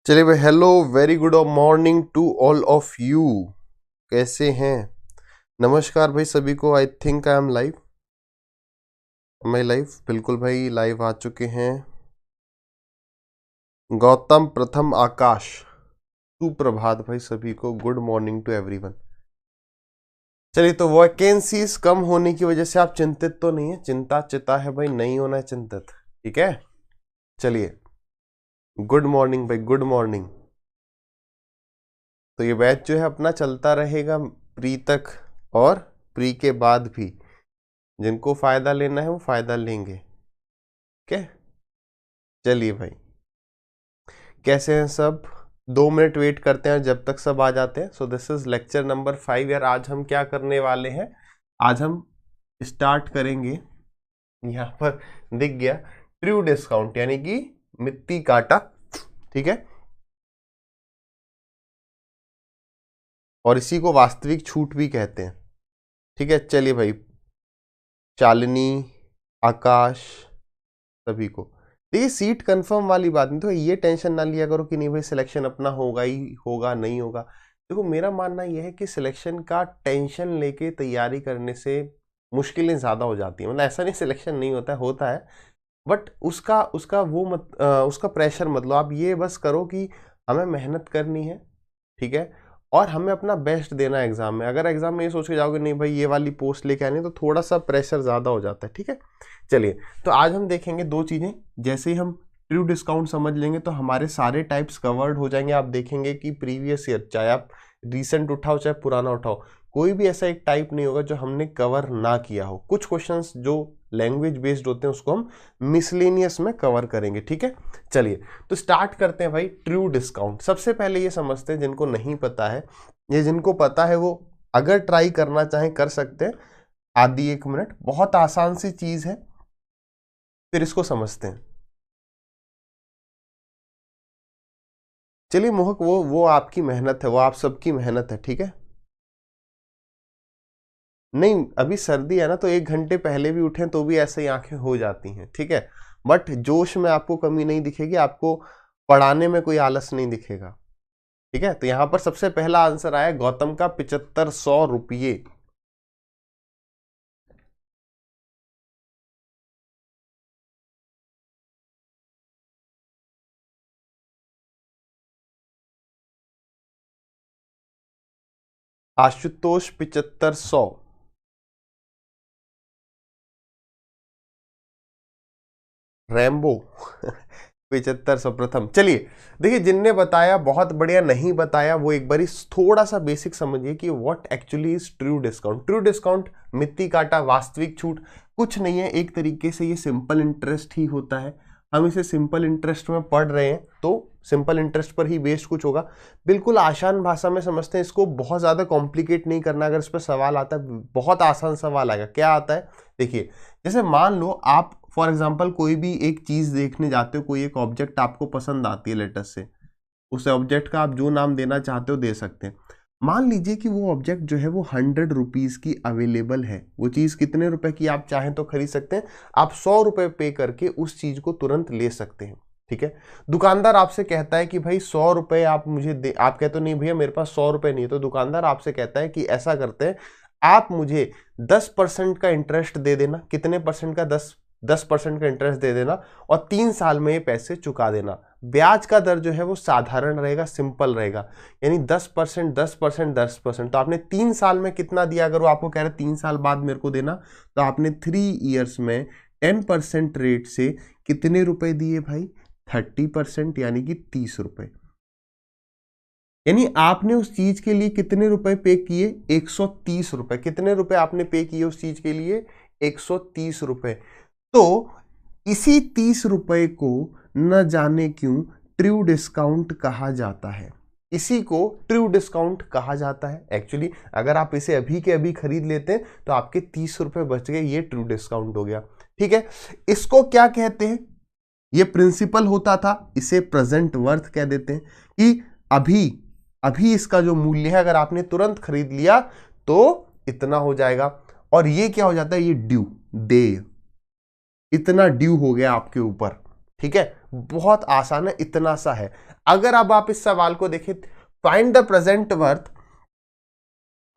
चलिए भाई, hello, very good morning to all of you. कैसे हैं? नमस्कार भाई सभी को। I think I am live. मैं लाइव, बिल्कुल भाई लाइव आ चुके हैं। गौतम, प्रथम, आकाश, सुप्रभात भाई सभी को। Good morning to everyone. चलिए, तो वैकेंसीज कम होने की वजह से आप चिंतित तो नहीं है? चिंता चिता है भाई, नहीं होना है चिंतित, ठीक है। चलिए, गुड मॉर्निंग भाई, गुड मॉर्निंग। तो ये बैच जो है अपना चलता रहेगा प्री तक, और प्री के बाद भी जिनको फायदा लेना है वो फायदा लेंगे। ठीक है, चलिए भाई, कैसे हैं सब? 2 मिनट वेट करते हैं जब तक सब आ जाते हैं। So this is lecture number 5 यार। आज हम क्या करने वाले हैं? आज हम स्टार्ट करेंगे, यहाँ पर दिख गया, ट्रू डिस्काउंट यानी कि मित्ती काटा, ठीक है। और इसी को वास्तविक छूट भी कहते हैं, ठीक है। चलिए भाई, शालिनी, आकाश, सभी को देखिए, सीट कंफर्म वाली बात नहीं, तो ये टेंशन ना लिया करो कि नहीं भाई सिलेक्शन अपना होगा ही होगा, नहीं होगा। देखो, मेरा मानना यह है कि सिलेक्शन का टेंशन लेके तैयारी करने से मुश्किलें ज़्यादा हो जाती हैं। मतलब ऐसा नहीं सिलेक्शन नहीं होता है, होता है, बट उसका उसका वो मत उसका प्रेशर मत लो। आप ये बस करो कि हमें मेहनत करनी है, ठीक है, और हमें अपना बेस्ट देना है एग्जाम में। अगर एग्जाम में ये सोच के जाओगे नहीं भाई ये वाली पोस्ट लेके आनी, तो थोड़ा सा प्रेशर ज़्यादा हो जाता है, ठीक है। चलिए, तो आज हम देखेंगे दो चीज़ें। जैसे ही हम ट्रू डिस्काउंट समझ लेंगे तो हमारे सारे टाइप्स कवर्ड हो जाएंगे। आप देखेंगे कि प्रीवियस ईयर, चाहे आप रिसेंट उठाओ चाहे पुराना उठाओ, कोई भी ऐसा एक टाइप नहीं होगा जो हमने कवर ना किया हो। कुछ क्वेश्चंस जो लैंग्वेज बेस्ड होते हैं उसको हम मिसलेनियस में कवर करेंगे, ठीक है। चलिए, तो स्टार्ट करते हैं भाई। ट्रू डिस्काउंट सबसे पहले ये समझते हैं, जिनको नहीं पता है, ये जिनको पता है वो अगर ट्राई करना चाहें कर सकते हैं। आधी 1 मिनट, बहुत आसान सी चीज है, फिर इसको समझते हैं। चलिए मोहक, वो आपकी मेहनत है, वो आप सबकी मेहनत है, ठीक है। नहीं, अभी सर्दी है ना, तो 1 घंटे पहले भी उठें तो भी ऐसे ही आंखें हो जाती हैं, ठीक है। बट जोश में आपको कमी नहीं दिखेगी, आपको पढ़ाने में कोई आलस नहीं दिखेगा, ठीक है। तो यहां पर सबसे पहला आंसर आया गौतम का 7500 रुपये। आशुतोष 7500। रैम्बो 7500 प्रथम। चलिए, देखिए, जिनने बताया बहुत बढ़िया, नहीं बताया वो एक बार थोड़ा सा बेसिक समझिए कि what actually is true discount. True discount, मित्ती काटा, वास्तविक छूट कुछ नहीं है। एक तरीके से ये सिंपल इंटरेस्ट ही होता है। हम इसे सिंपल इंटरेस्ट में पढ़ रहे हैं तो सिंपल इंटरेस्ट पर ही बेस्ड कुछ होगा। बिल्कुल आसान भाषा में समझते हैं इसको, बहुत ज़्यादा कॉम्प्लिकेट नहीं करना। अगर इस पर सवाल आता है, बहुत आसान सवाल आएगा। क्या आता है देखिए, जैसे मान लो आप फॉर एग्जाम्पल कोई भी एक चीज देखने जाते हो, कोई एक ऑब्जेक्ट आपको पसंद आती है, लेटर से उस ऑब्जेक्ट का आप जो नाम देना चाहते हो दे सकते हैं। मान लीजिए कि वो ऑब्जेक्ट जो है वो 100 रुपीज की अवेलेबल है। वो चीज कितने रुपए की आप चाहें तो खरीद सकते हैं। आप 100 रुपए पे करके उस चीज को तुरंत ले सकते हैं, ठीक है। दुकानदार आपसे कहता है कि भाई 100 रुपए आप मुझे दे। आप कहते हो नहीं भैया मेरे पास 100 रुपए नहीं है, तो दुकानदार आपसे कहता है कि ऐसा करते हैं, आप मुझे 10% का इंटरेस्ट दे देना। कितने परसेंट का? 10% का इंटरेस्ट दे देना, और 3 साल में ये पैसे चुका देना। ब्याज का दर जो है वो साधारण रहेगा, सिंपल रहेगा, यानी 10%, 10%, 10%। तो आपने 3 साल में कितना दिया? अगर वो आपको कह रहे 3 साल बाद मेरे को देना, तो आपने 3 ईयर्स में 10% रेट से कितने रुपए दिए भाई? 30%, यानी कि 30 रुपए। यानी आपने उस चीज के लिए कितने रुपए पे किए? 130 रुपए। कितने रुपए आपने पे किए उस चीज के लिए? 130 रुपए। तो इसी 30 रुपए को न जाने क्यों ट्रू डिस्काउंट कहा जाता है। इसी को ट्रू डिस्काउंट कहा जाता है। एक्चुअली अगर आप इसे अभी के अभी खरीद लेते हैं तो आपके 30 रुपए बच गए, ये ट्रू डिस्काउंट हो गया, ठीक है। इसको क्या कहते हैं? ये प्रिंसिपल होता था, इसे प्रेजेंट वर्थ कह देते हैं, कि अभी अभी इसका जो मूल्य है, अगर आपने तुरंत खरीद लिया तो इतना हो जाएगा। और ये क्या हो जाता है? ये ड्यू, देय, इतना ड्यू हो गया आपके ऊपर, ठीक है। बहुत आसान है, इतना सा है। अगर अब आप इस सवाल को देखें, find the present worth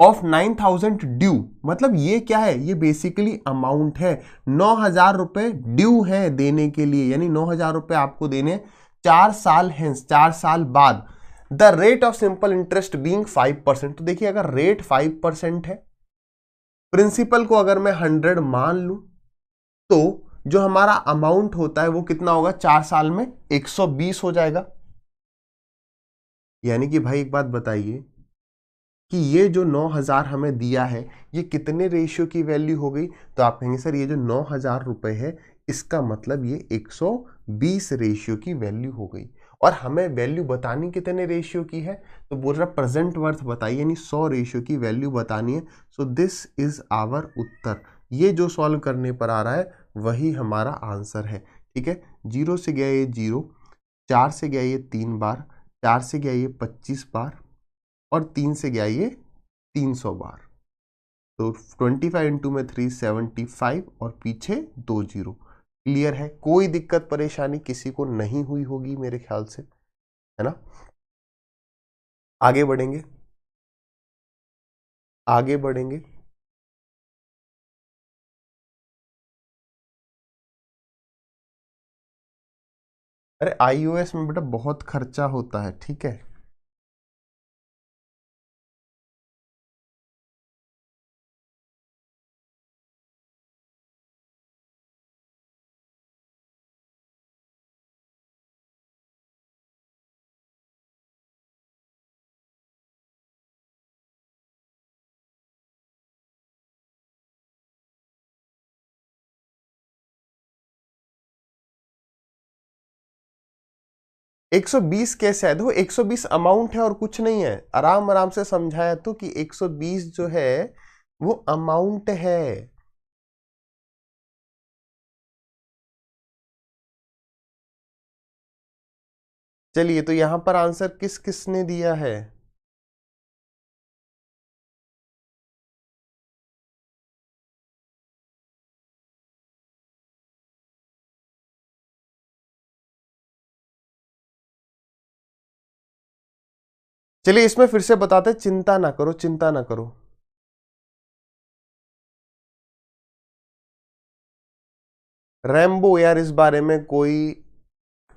of 9,000 due, मतलब ये क्या है, ये बेसिकली अमाउंट है। 9,000 रुपए ड्यू है देने के लिए, यानी 9,000 रुपए आपको देने 4 साल हेंस, 4 साल बाद। The rate of simple interest being 5%। तो देखिए अगर रेट 5% है, प्रिंसिपल को अगर मैं 100 मान लूं, तो जो हमारा अमाउंट होता है वो कितना होगा, 4 साल में 120 हो जाएगा। यानी कि भाई एक बात बताइए कि ये जो 9,000 हमें दिया है ये कितने रेशियो की वैल्यू हो गई। तो आप कहेंगे सर ये जो 9,000 रुपए है इसका मतलब ये 120 रेशियो की वैल्यू हो गई। और हमें वैल्यू बतानी कितने रेशियो की है, तो बोल रहा प्रेजेंट वर्थ बताइए, यानी 100 रेशियो की वैल्यू बतानी है। सो दिस इज आवर उत्तर। ये जो सॉल्व करने पर आ रहा है वही हमारा आंसर है। ठीक है, 0 से गया ये 0, 4 से गया ये 3 बार, 4 से गया ये 25 बार, और 3 से गया ये 300 बार। तो 25 इंटू में 3 75, और पीछे 2 0। क्लियर है, कोई दिक्कत परेशानी किसी को नहीं हुई होगी मेरे ख्याल से, है ना। आगे बढ़ेंगे, आगे बढ़ेंगे। अरे iOS में बेटा बहुत खर्चा होता है, ठीक है। एक 120 कैसे है, देखो 120 अमाउंट है और कुछ नहीं है। आराम आराम से समझाया तो कि 120 जो है वो अमाउंट है। चलिए तो यहां पर आंसर किस किसने दिया है, चलिए इसमें फिर से बताते, चिंता ना करो, चिंता ना करो। रैम्बो यार इस बारे में कोई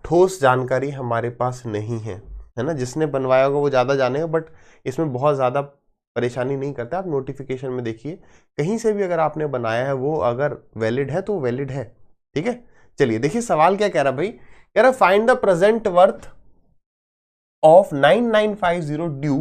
ठोस जानकारी हमारे पास नहीं है ना। जिसने बनवाया होगा वो ज़्यादा जानेगा, बट इसमें बहुत ज़्यादा परेशानी नहीं करता। आप नोटिफिकेशन में देखिए, कहीं से भी अगर आपने बनाया है वो अगर वैलिड है तो वैलिड है। ठीक है, चलिए देखिए सवाल क्या कह रहा भाई, कह रहा find the present worth of 9950 due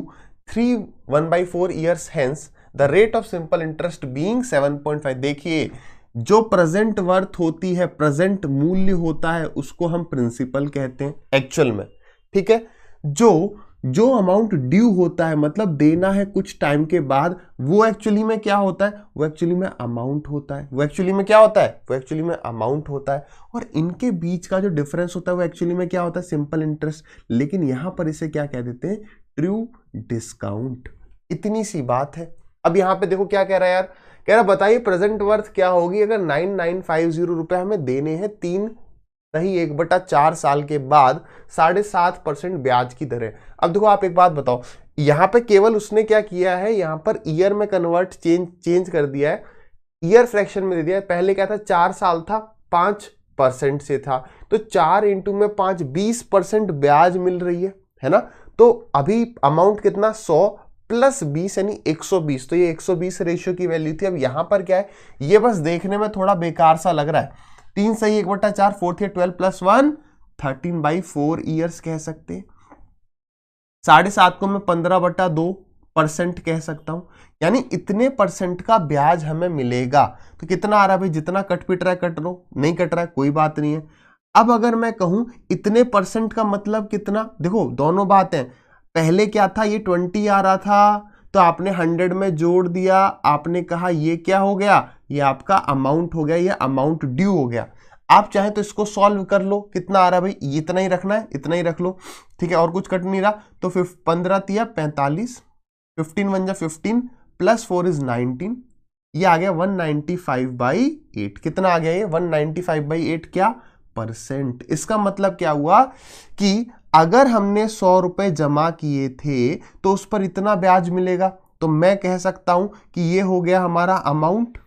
3 1/4 years hence, the rate of simple interest being 7.5। देखिए जो प्रेजेंट वर्थ होती है, प्रेजेंट मूल्य होता है, उसको हम प्रिंसिपल कहते हैं एक्चुअल में। ठीक है, जो अमाउंट ड्यू होता है मतलब देना है कुछ टाइम के बाद, वो एक्चुअली में क्या होता है, वो एक्चुअली में अमाउंट होता है। वो एक्चुअली में क्या होता है, वो एक्चुअली में अमाउंट होता है। और इनके बीच का जो डिफरेंस होता है वो एक्चुअली में क्या होता है, सिंपल इंटरेस्ट। लेकिन यहां पर इसे क्या कह देते हैं, ट्रू डिस्काउंट। इतनी सी बात है। अब यहां पे देखो क्या कह रहा है यार, कह रहा बताइए प्रेजेंट वर्थ क्या होगी अगर 9950 रुपए हमें देने हैं 3/4 साल के बाद 7.5% ब्याज की दर है। अब देखो आप एक बात बताओ, यहां पे केवल उसने क्या किया है, यहां पर ईयर में कन्वर्ट चेंज कर दिया है, ईयर फ्रैक्शन में दे दिया है। पहले क्या था, 4 साल था, 5% से था, तो 4 इंटू में 5 20% ब्याज मिल रही है ना। तो अभी अमाउंट कितना, 100 प्लस 20 यानी 120। तो ये 120 रेशियो की वैल्यू थी। अब यहां पर क्या है, ये बस देखने में थोड़ा बेकार सा लग रहा है। 3 सही 1/4, 4 12 प्लस 1 13/4 ईयर्स कह सकते हैं। 7.5 को मैं 15/2% कह सकता हूं, यानी इतने परसेंट का ब्याज हमें मिलेगा। तो कितना आ रहा है भाई, जितना कट पिट रहा है कट लो, नहीं कट रहा है कोई बात नहीं है। अब अगर मैं कहूं इतने परसेंट का मतलब कितना, देखो दोनों बात है। पहले क्या था, ये 20 आ रहा था, तो आपने 100 में जोड़ दिया, आपने कहा ये क्या हो गया, ये आपका अमाउंट हो गया, ये अमाउंट ड्यू हो गया। आप चाहे तो इसको सॉल्व कर लो, कितना आ रहा है भाई, इतना ही रखना है, इतना ही रख लो। ठीक है, और कुछ कट नहीं रहा, तो 15 तिया 45, 15 1 जा 15 प्लस 4 इज 19, ये आ गया 195/8। कितना आ गया ये 195/8, क्या 5%। इसका मतलब क्या हुआ कि अगर हमने 100 रुपए जमा किए थे तो उस पर इतना ब्याज मिलेगा, तो मैं कह सकता हूं कि ये हो गया हमारा अमाउंट,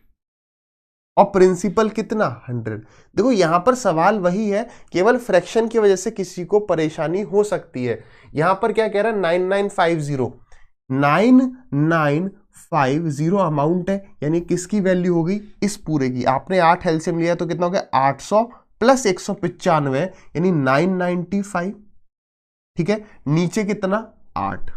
और प्रिंसिपल कितना 100। देखो यहां पर सवाल वही है, केवल फ्रैक्शन की वजह से किसी को परेशानी हो सकती है। यहां पर क्या कह रहा है 9950 अमाउंट है, यानी किसकी वैल्यू होगी, इस पूरे की। आपने 8 एलसीएम लिया तो कितना हो गया 800 प्लस 195 यानी 995। ठीक है, नीचे कितना 8,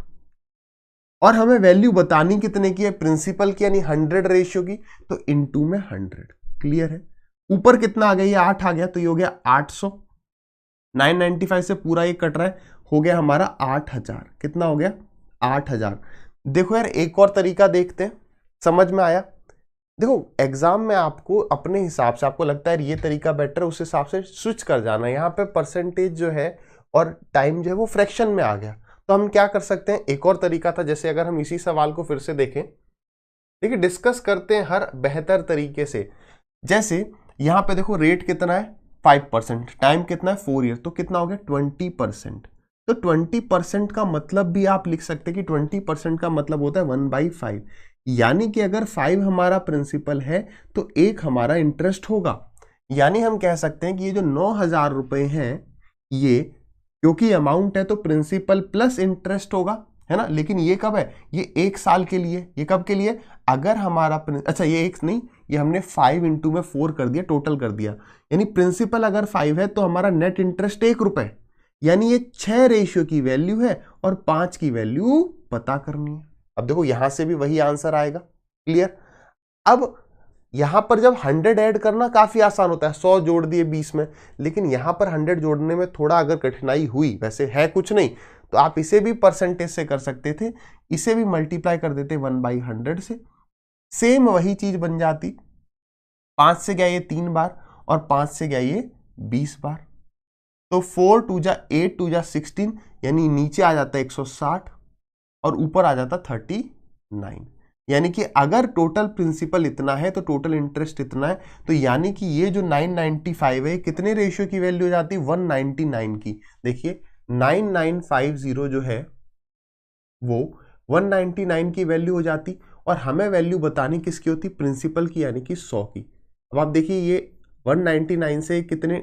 और हमें वैल्यू बतानी कितने की है, प्रिंसिपल की यानी 100 रेशियो की, तो इनटू में 100। क्लियर है। ऊपर कितना आ गया, ये 8 आ गया, तो ये हो गया 800। 995 से पूरा ये कट रहा है, हो गया हमारा 8000। कितना हो गया 8000। देखो यार एक और तरीका देखते हैं, समझ में आया। देखो एग्जाम में आपको अपने हिसाब से आपको लगता है ये तरीका बेटर है, उस हिसाब से स्विच कर जाना। यहाँ पे परसेंटेज जो है और टाइम जो है वो फ्रैक्शन में आ गया, तो हम क्या कर सकते हैं, एक और तरीका था। जैसे अगर हम इसी सवाल को फिर से देखें, देखिए डिस्कस करते हैं हर बेहतर तरीके से। जैसे यहां पे देखो रेट कितना है 5%, टाइम कितना है 4 ईयर, तो कितना हो गया 20%। तो 20% का मतलब भी आप लिख सकते हैं कि 20% का मतलब होता है 1/5, यानी कि अगर 5 हमारा प्रिंसिपल है तो 1 हमारा इंटरेस्ट होगा। यानी हम कह सकते हैं कि ये जो 9000 रुपए हैं, ये क्योंकि अमाउंट है तो प्रिंसिपल प्लस इंटरेस्ट होगा, है ना। लेकिन ये कब है, ये 1 साल के लिए। ये कब के लिए, अगर हमारा अच्छा ये एक नहीं, ये हमने 5 इंटू में 4 कर दिया, टोटल कर दिया, यानी प्रिंसिपल अगर 5 है तो हमारा नेट इंटरेस्ट 1 रुपए, यानी ये 6 रेशियो की वैल्यू है और 5 की वैल्यू पता करनी है। अब देखो यहां से भी वही आंसर आएगा। क्लियर। अब यहां पर जब 100 ऐड करना काफी आसान होता है, 100 जोड़ दिए 20 में, लेकिन यहां पर 100 जोड़ने में थोड़ा अगर कठिनाई हुई, वैसे है कुछ नहीं, तो आप इसे भी परसेंटेज से कर सकते थे, इसे भी मल्टीप्लाई कर देते 1/100 से, सेम वही चीज बन जाती। 5 से गया ये 3 बार और 5 से गया ये 20 बार, तो 4 2 जा 8 2 जा 16, यानी नीचे आ जाता है 160 और ऊपर आ जाता 39। यानी कि अगर टोटल प्रिंसिपल इतना है तो टोटल इंटरेस्ट इतना है, तो यानी कि ये जो 995 है कितने रेशियो की वैल्यू हो जाती है 199 की। देखिए 9950 जो है वो 199 की वैल्यू हो जाती, और हमें वैल्यू बतानी किसकी होती, प्रिंसिपल की, यानी कि 100 की। अब आप देखिए ये 199 से कितने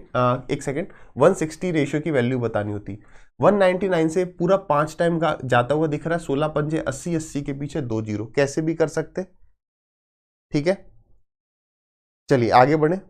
एक सेकेंड 160 रेशियो की वैल्यू बतानी होती। 199 से पूरा 5 टाइम का जाता हुआ दिख रहा है, 16 पंजे 80, 80 के पीछे 2 जीरो, कैसे भी कर सकते। ठीक है, चलिए आगे बढ़े।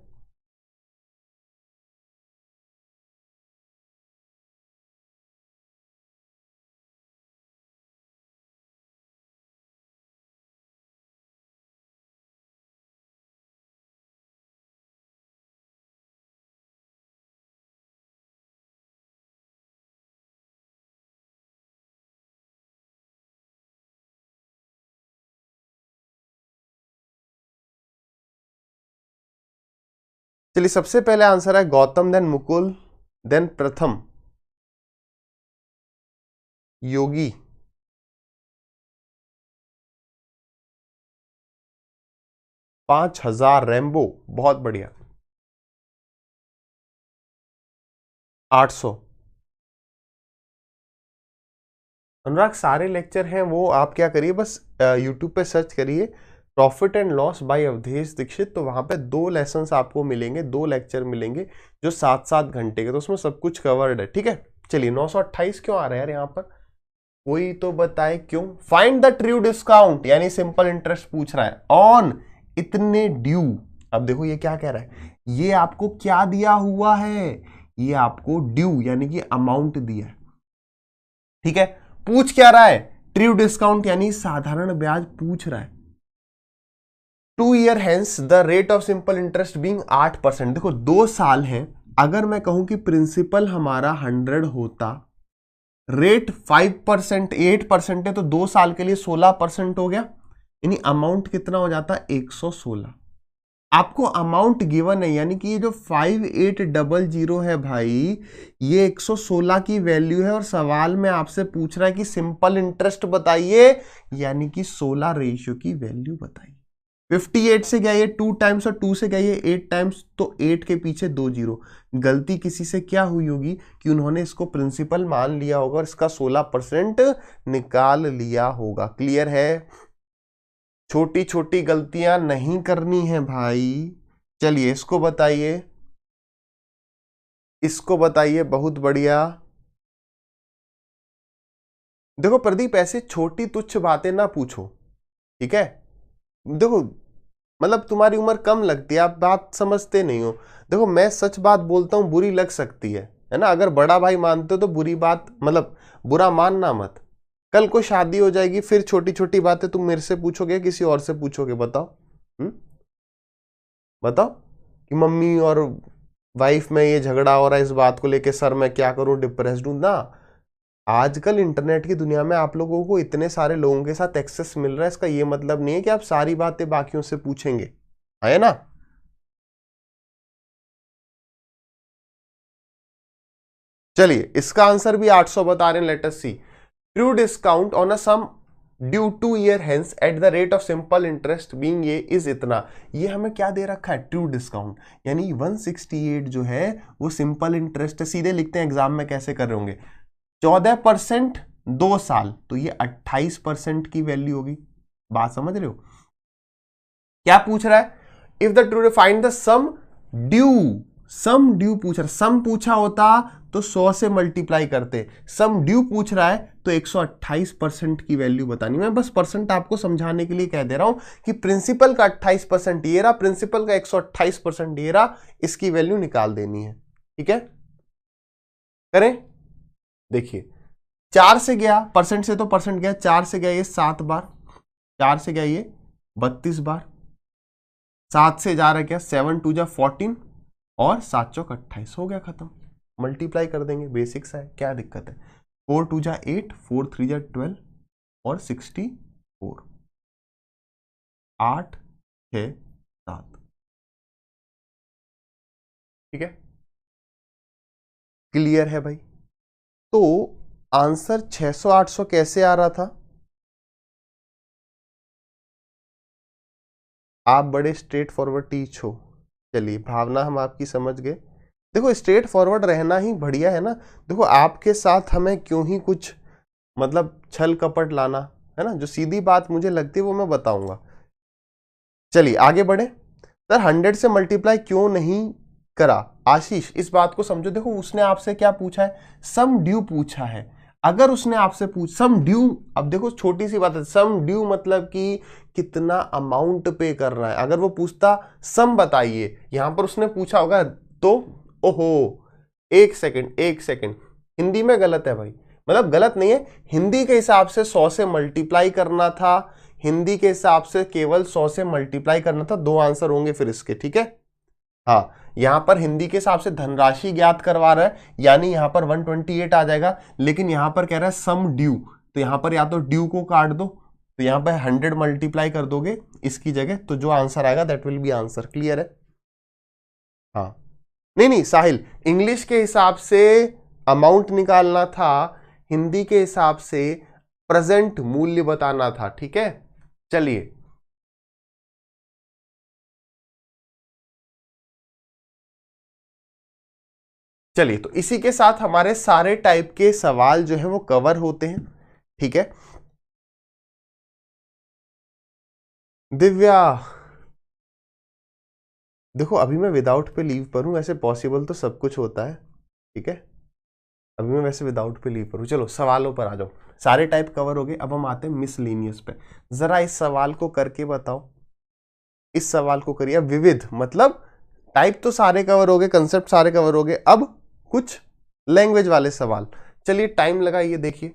चलिए सबसे पहले आंसर है गौतम, देन मुकुल, देन प्रथम, योगी, 5000 रैम्बो, बहुत बढ़िया, 800। अनुराग सारे लेक्चर हैं वो आप क्या करिए, बस यूट्यूब पे सर्च करिए profit and loss by Awadhesh Dixit, तो वहां पे 2 लेसन्स आपको मिलेंगे, 2 लेक्चर मिलेंगे जो 7-7 घंटे के, तो उसमें सब कुछ कवर्ड है। ठीक है, चलिए 928 क्यों आ रहा है यार यहाँ पर, कोई तो बताए क्यों। फाइंड द ट्रू डिस्काउंट, यानी सिंपल इंटरेस्ट पूछ रहा है ऑन इतने ड्यू। अब देखो ये क्या कह रहा है, ये आपको क्या दिया हुआ है, ये आपको ड्यू यानी कि अमाउंट दिया है। ठीक है, पूछ क्या रहा है, ट्रू डिस्काउंट यानी साधारण ब्याज पूछ रहा है। 2 year hence the rate of simple interest being 8%। देखो 2 साल हैं, अगर मैं कहूं कि प्रिंसिपल हमारा 100 होता, रेट 5% 8% है, तो 2 साल के लिए 16% हो गया, यानी अमाउंट कितना हो जाता 116। आपको अमाउंट गिवन है, यानी कि ये जो 5800 है भाई, ये 116 की वैल्यू है, और सवाल में आपसे पूछ रहा है कि सिंपल इंटरेस्ट बताइए, यानी कि 16 रेशियो की वैल्यू बताइए। 58 से गया ये 2 टाइम्स और 2 से गया ये 8 टाइम्स, तो 8 के पीछे 2 जीरो। गलती किसी से क्या हुई होगी कि उन्होंने इसको प्रिंसिपल मान लिया होगा और इसका 16% निकाल लिया होगा। क्लियर है? छोटी छोटी गलतियां नहीं करनी है भाई। चलिए इसको बताइए, इसको बताइए, बहुत बढ़िया। देखो प्रदीप, ऐसे छोटी तुच्छ बातें ना पूछो, ठीक है? देखो मतलब तुम्हारी उम्र कम लगती है, आप बात समझते नहीं हो। देखो मैं सच बात बोलता हूं, बुरी लग सकती है ना? अगर बड़ा भाई मानते हो तो बुरी बात मतलब बुरा मानना मत। कल को शादी हो जाएगी, फिर छोटी छोटी बातें तुम मेरे से पूछोगे किसी और से पूछोगे? बताओ। बताओ कि मम्मी और वाइफ में ये झगड़ा हो रहा है इस बात को लेके, सर मैं क्या करूं, डिप्रेस्ड हूं ना। आजकल इंटरनेट की दुनिया में आप लोगों को इतने सारे लोगों के साथ एक्सेस मिल रहा है, इसका ये मतलब नहीं है कि आप सारी बातें बाकियों से पूछेंगे, है ना? चलिए इसका आंसर भी 800 बता रहे हैं। Let us see. True discount on a sum due 2 year hence at the rate of simple interest being ये इज इतना। ये हमें क्या दे रखा है? ट्रू डिस्काउंट, यानी 168 जो है वो सिंपल इंटरेस्ट है। सीधे लिखते हैं एग्जाम में कैसे कर रहे होंगे। 14% 2 साल, तो ये 28% की वैल्यू होगी। बात समझ रहे हो? क्या पूछ रहा है? If the true find the sum due, sum due पूछ रहा है। सम पूछा होता तो 100 से मल्टीप्लाई करते, सम ड्यू पूछ रहा है तो 128% की वैल्यू बतानी। मैं बस परसेंट आपको समझाने के लिए कह दे रहा हूं कि प्रिंसिपल का 28% ये रहा, प्रिंसिपल का 128% ये रहा, इसकी वैल्यू निकाल देनी है। ठीक है, करें? देखिए 4 से गया, परसेंट से तो परसेंट गया, 4 से गया ये 7 बार, 4 से गया ये 32 बार, 7 से जा रहा है क्या, 7 2 जा 14 और 7 चौक 28, हो गया खत्म। मल्टीप्लाई कर देंगे, बेसिक सा है, क्या दिक्कत है? 4 2 जा 8, 4 3 जा 12 और 64, 8 6 7। ठीक है, क्लियर है भाई? तो आंसर 600 800 कैसे आ रहा था? आप बड़े स्ट्रेट फॉरवर्ड टीच हो। चलिए भावना हम आपकी समझ गए। देखो स्ट्रेट फॉरवर्ड रहना ही बढ़िया है ना। देखो आपके साथ हमें क्यों ही कुछ मतलब छल कपट लाना, है ना? जो सीधी बात मुझे लगती है वो मैं बताऊंगा। चलिए आगे बढ़े। सर 100 से मल्टीप्लाई क्यों नहीं करा? आशीष इस बात को समझो। देखो उसने आपसे क्या पूछा है? सम ड्यू पूछा है। अगर उसने आपसे पूछ सम ड्यू, अब देखो छोटी सी बात है, सम ड्यू मतलब कि कितना अमाउंट पे कर रहा है। अगर वो पूछता सम बताइए, यहां पर उसने पूछा होगा तो ओहो, एक सेकंड एक सेकंड, हिंदी में गलत है भाई। मतलब गलत नहीं है, हिंदी के हिसाब से 100 से मल्टीप्लाई करना था, हिंदी के हिसाब से केवल 100 से मल्टीप्लाई करना था। दो आंसर होंगे फिर इसके, ठीक है? हाँ, यहां पर हिंदी के हिसाब से धनराशि ज्ञात करवा रहा है, यानी यहां पर 128 आ जाएगा। लेकिन यहां पर कह रहा है सम ड्यू, तो यहां पर या तो ड्यू को काट दो, तो यहां पर 100 मल्टीप्लाई कर दोगे इसकी जगह, तो जो आंसर आएगा that will be answer. Clear है? हाँ, नहीं नहीं साहिल, इंग्लिश के हिसाब से अमाउंट निकालना था, हिंदी के हिसाब से प्रेजेंट मूल्य बताना था। ठीक है, चलिए चलिए, तो इसी के साथ हमारे सारे टाइप के सवाल जो है वो कवर होते हैं। ठीक है, दिव्या देखो अभी मैं विदाउट पे लीव पर हूं, ऐसे पॉसिबल तो सब कुछ होता है। ठीक है, अभी मैं वैसे विदाउट पे लीव पर हूं। चलो सवालों पर आ जाओ, सारे टाइप कवर हो गए। अब हम आते हैं मिसलेनियस पे। जरा इस सवाल को करके बताओ, इस सवाल को करिए। विविध मतलब टाइप तो सारे कवर हो गए, कंसेप्ट सारे कवर हो गए, अब कुछ लैंग्वेज वाले सवाल। चलिए टाइम लगाइए, देखिए।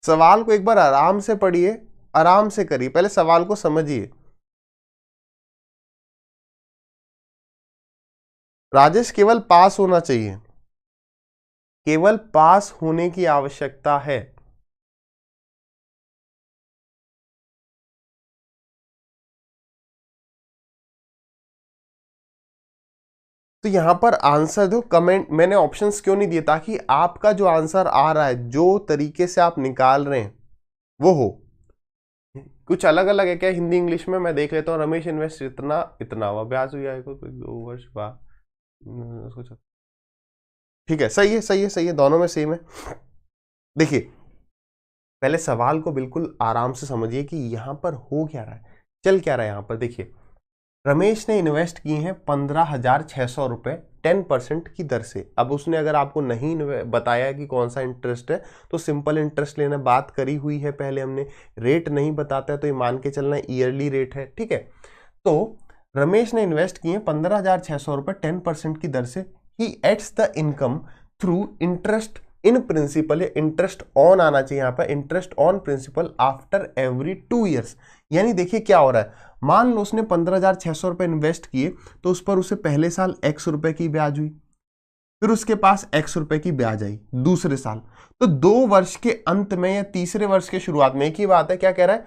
सवाल को एक बार आराम से पढ़िए, आराम से करिए, पहले सवाल को समझिए। राजेश केवल पास होना चाहिए, केवल पास होने की आवश्यकता है। तो यहां पर आंसर दो कमेंट, मैंने ऑप्शंस क्यों नहीं दिए, ताकि आपका जो आंसर आ रहा है, जो तरीके से आप निकाल रहे हैं वो हो। कुछ अलग अलग है क्या हिंदी इंग्लिश में? मैं देख लेता हूँ। रमेश इन्वेस्ट इतना इतना हुआ, ब्याज हुई आएगा तो 2 वर्ष बाद। ठीक है, सही है सही है सही है, दोनों में सेम है। देखिए पहले सवाल को बिल्कुल आराम से समझिए कि यहां पर हो क्या रहा है, चल क्या रहा है। यहां पर देखिए रमेश ने इन्वेस्ट किए हैं 15,600 रुपए 10% की दर से। अब उसने अगर आपको नहीं बताया कि कौन सा इंटरेस्ट है तो सिंपल इंटरेस्ट लेना, बात करी हुई है पहले हमने, रेट नहीं बताता है तो ये मान के चलना ईयरली रेट है, ठीक है। तो रमेश ने इन्वेस्ट किए 15,600 रुपए 10% की दर से। He adds the income through interest in principal, interest on आना चाहिए यहां पर, interest on principal after every 2 years. यानी देखिए क्या हो रहा है, मान लो उसने 15,600 रुपए इन्वेस्ट किए तो उस पर उसे पहले साल x रुपए की ब्याज हुई, फिर उसके पास x रुपए की ब्याज आई दूसरे साल। तो 2 वर्ष के अंत में या तीसरे वर्ष के शुरुआत में एक ही बात है, क्या कह रहा है,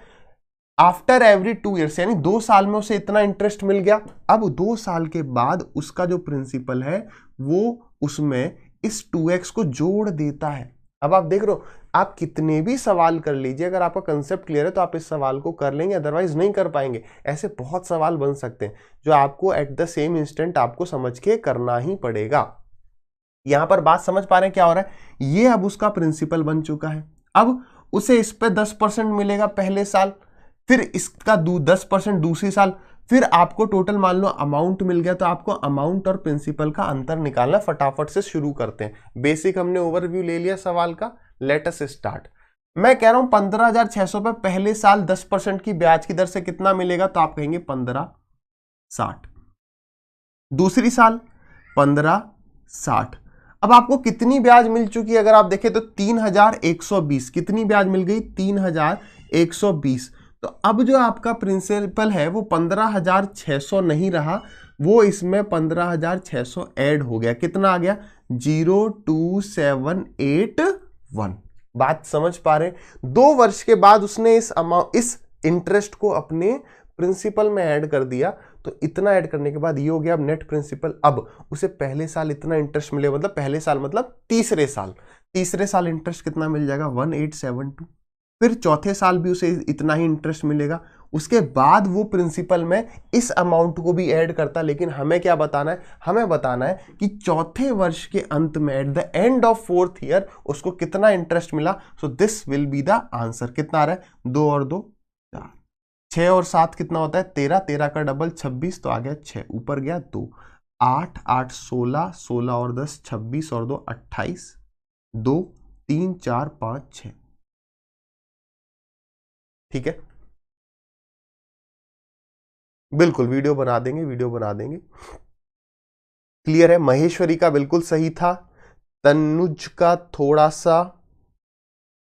आफ्टर एवरी 2 ईयर्स, यानी 2 साल में उसे इतना इंटरेस्ट मिल गया। अब 2 साल के बाद उसका जो प्रिंसिपल है वो उसमें इस 2x को जोड़ देता है। अब आप देख रहे हो, आप कितने भी सवाल कर लीजिए, अगर आपका कंसेप्ट क्लियर है तो आप इस सवाल को कर लेंगे, अदरवाइज नहीं कर पाएंगे। ऐसे बहुत सवाल बन सकते हैं जो आपको एट द सेम इंस्टेंट आपको समझ के करना ही पड़ेगा। यहां पर बात समझ पा रहे हैं क्या हो रहा है, ये अब उसका प्रिंसिपल बन चुका है। अब उसे इस पे 10% मिलेगा पहले साल, फिर इसका 10% दूसरी साल, फिर आपको टोटल मान लो अमाउंट मिल गया। तो आपको अमाउंट और प्रिंसिपल का अंतर निकालना, फटाफट से शुरू करते हैं। बेसिक हमने ओवरव्यू ले लिया सवाल का, लेट अस स्टार्ट। मैं कह रहा हूं 15,600 पे पहले साल 10% की ब्याज की दर से कितना मिलेगा, तो आप कहेंगे 1560। दूसरी साल 1560। अब आपको कितनी ब्याज मिल चुकी है अगर आप देखें तो 3,120। कितनी ब्याज मिल गई, 3,120। तो अब जो आपका प्रिंसिपल है वो 15,600 नहीं रहा, वो इसमें 15,600 ऐड हो गया। कितना आ गया, 02781। बात समझ पा रहे? 2 वर्ष के बाद उसने इस इंटरेस्ट को अपने प्रिंसिपल में ऐड कर दिया। तो इतना ऐड करने के बाद ये हो गया अब नेट प्रिंसिपल। अब उसे पहले साल इतना इंटरेस्ट मिले, मतलब पहले साल मतलब तीसरे साल इंटरेस्ट कितना मिल जाएगा, 1872। फिर चौथे साल भी उसे इतना ही इंटरेस्ट मिलेगा। उसके बाद वो प्रिंसिपल में इस अमाउंट को भी ऐड करता। लेकिन हमें क्या बताना है, हमें बताना है कि चौथे वर्ष के अंत में at the end of 4th year उसको कितना इंटरेस्ट मिला। So this will be the answer. कितना आ रहा है, 2 और 2 4, 6 और 7 कितना होता है, 13, 13 का डबल 26, तो आ गया 6, ऊपर गया 2, 8, 8 16, 16 और 10 26 और 2 28, 2 3 4 5 6। ठीक है, बिल्कुल वीडियो बना देंगे। क्लियर है? महेश्वरी का बिल्कुल सही था, तनुज का थोड़ा सा,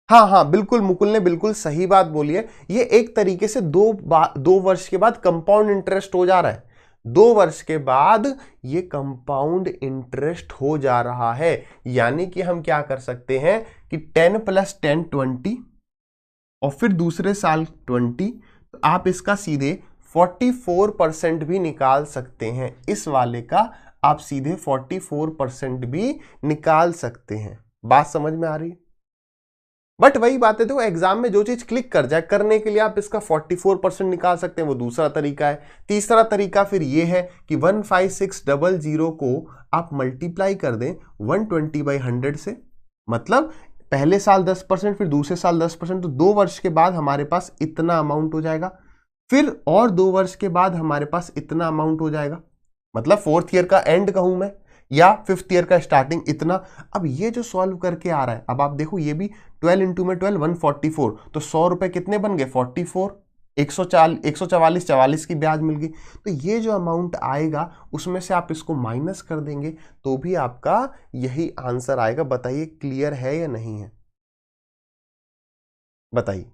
हाँ बिल्कुल, मुकुल ने बिल्कुल सही बात बोली है। ये एक तरीके से 2 वर्ष के बाद कंपाउंड इंटरेस्ट हो जा रहा है। 2 वर्ष के बाद ये कंपाउंड इंटरेस्ट हो जा रहा है। यानी कि हम क्या कर सकते हैं कि 10 + 10 20 और फिर दूसरे साल 20, तो आप इसका सीधे 44% भी निकाल सकते हैं। इस वाले का आप सीधे 44% भी निकाल सकते हैं। बात समझ में आ रही है? बट वही बात है, देखो एग्जाम में जो चीज क्लिक कर जाए, करने के लिए आप इसका 44% निकाल सकते हैं, वो दूसरा तरीका है। तीसरा तरीका फिर ये है कि 15600 को आप मल्टीप्लाई कर दें 120/100 से, मतलब पहले साल 10%, फिर दूसरे साल 10%, तो 2 वर्ष के बाद हमारे पास इतना अमाउंट हो जाएगा। फिर और 2 वर्ष के बाद हमारे पास इतना अमाउंट हो जाएगा, मतलब 4th ईयर का एंड कहूं मैं, या 5th ईयर का स्टार्टिंग इतना। अब ये जो सॉल्व करके आ रहा है, अब आप देखो ये भी 12 × 12 144, तो 100 रुपए कितने बन गए, 44, 144, 44 की ब्याज मिल गई। तो ये जो अमाउंट आएगा उसमें से आप इसको माइनस कर देंगे तो भी आपका यही आंसर आएगा। बताइए क्लियर है या नहीं है, बताइए।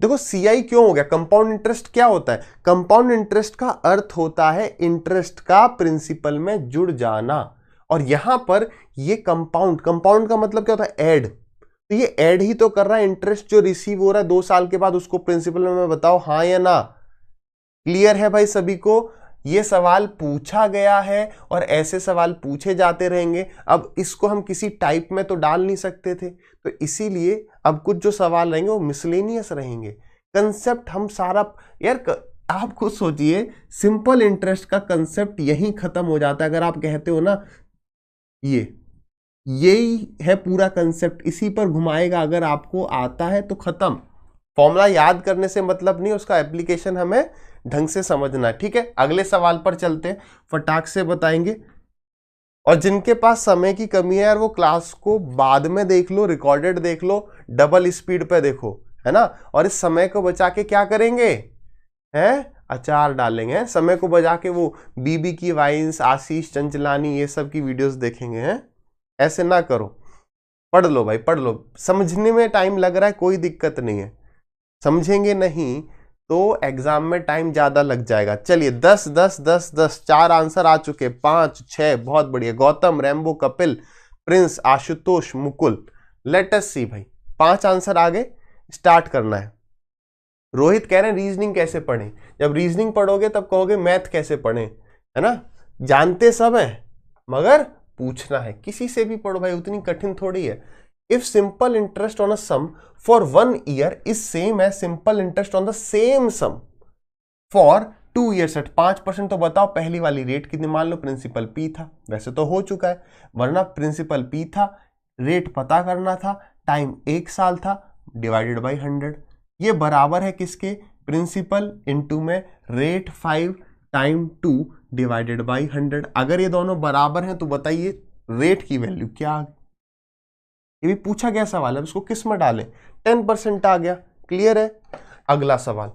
देखो CI क्यों हो गया, कंपाउंड इंटरेस्ट क्या होता है, कंपाउंड इंटरेस्ट का अर्थ होता है इंटरेस्ट का प्रिंसिपल में जुड़ जाना। और यहां पर ये कंपाउंड का मतलब क्या होता है, ऐड। तो ये ऐड ही तो कर रहा है, इंटरेस्ट जो रिसीव हो रहा है 2 साल के बाद उसको प्रिंसिपल में बताओ हाँ या ना। क्लियर है भाई सभी को? ये सवाल पूछा गया है और ऐसे सवाल पूछे जाते रहेंगे। अब इसको हम किसी टाइप में तो डाल नहीं सकते थे, तो इसीलिए अब कुछ जो सवाल रहेंगे वो मिसलेनियस रहेंगे। कंसेप्ट हम सारा, यार आप खुद सोचिए, सिंपल इंटरेस्ट का कंसेप्ट यहीं खत्म हो जाता है। अगर आप कहते हो ना यही है पूरा कंसेप्ट, इसी पर घुमाएगा, अगर आपको आता है तो खत्म। फॉर्मूला याद करने से मतलब नहीं, उसका एप्लीकेशन हमें ढंग से समझना है। ठीक है, अगले सवाल पर चलते हैं, फटाक से बताएंगे। और जिनके पास समय की कमी है यार, वो क्लास को बाद में देख लो, रिकॉर्डेड देख लो, डबल स्पीड पे देखो, है ना। और इस समय को बचा के क्या करेंगे, हैं, अचार डालेंगे। समय को बचा के वो बीबी की वाइन्स, आशीष चंचलानी, ये सब की वीडियोस देखेंगे, हैं। ऐसे ना करो, पढ़ लो भाई, पढ़ लो। समझने में टाइम लग रहा है, कोई दिक्कत नहीं है, समझेंगे नहीं तो एग्जाम में टाइम ज्यादा लग जाएगा। चलिए 10 10 10 10 4 आंसर आ चुके, 5 6, बहुत बढ़िया। Gautam, Rambo, Kapil, Prince, Ashutosh, Mukul, let us see भाई, 5 आंसर आगे, स्टार्ट करना है। रोहित कह रहे हैं रीजनिंग कैसे पढ़ें। जब रीजनिंग पढ़ोगे तब कहोगे मैथ कैसे पढ़ें, है ना। जानते सब है मगर पूछना है, किसी से भी पढ़ो भाई, उतनी कठिन थोड़ी है। If simple interest on a sum for 1 year is same as simple interest on the same sum for 2 years at 5%, तो बताओ पहली वाली रेट कितनी। मान लो प्रिंसिपल P था, वैसे तो हो चुका है, वरना प्रिंसिपल P था, रेट पता करना था, टाइम 1 साल था, डिवाइडेड बाई 100। ये बराबर है किसके, प्रिंसिपल इंटू में रेट 5 टाइम 2 डिवाइडेड बाई 100। अगर ये दोनों बराबर हैं तो बताइए रेट की वैल्यू क्या आ गई। ये भी पूछा गया सवाल है, उसको किस में डालें, 10% आ गया। क्लियर है। अगला सवाल,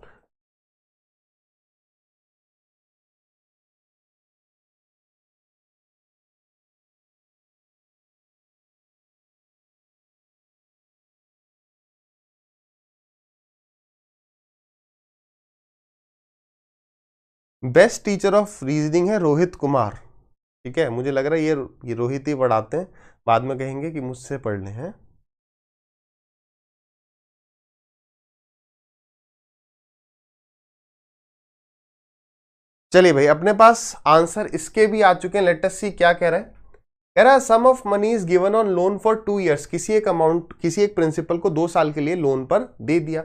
बेस्ट टीचर ऑफ रीजनिंग है रोहित कुमार। ठीक है, मुझे लग रहा है ये रोहित ही पढ़ाते हैं, बाद में कहेंगे कि मुझसे पढ़ने हैं। चलिए भाई, अपने पास आंसर इसके भी आ चुके हैं। लेट अस सी क्या कह रहा है। कह रहा है sum of money is given on loan for 2 years। किसी एक अमाउंट, किसी एक प्रिंसिपल को 2 साल के लिए लोन पर दे दिया।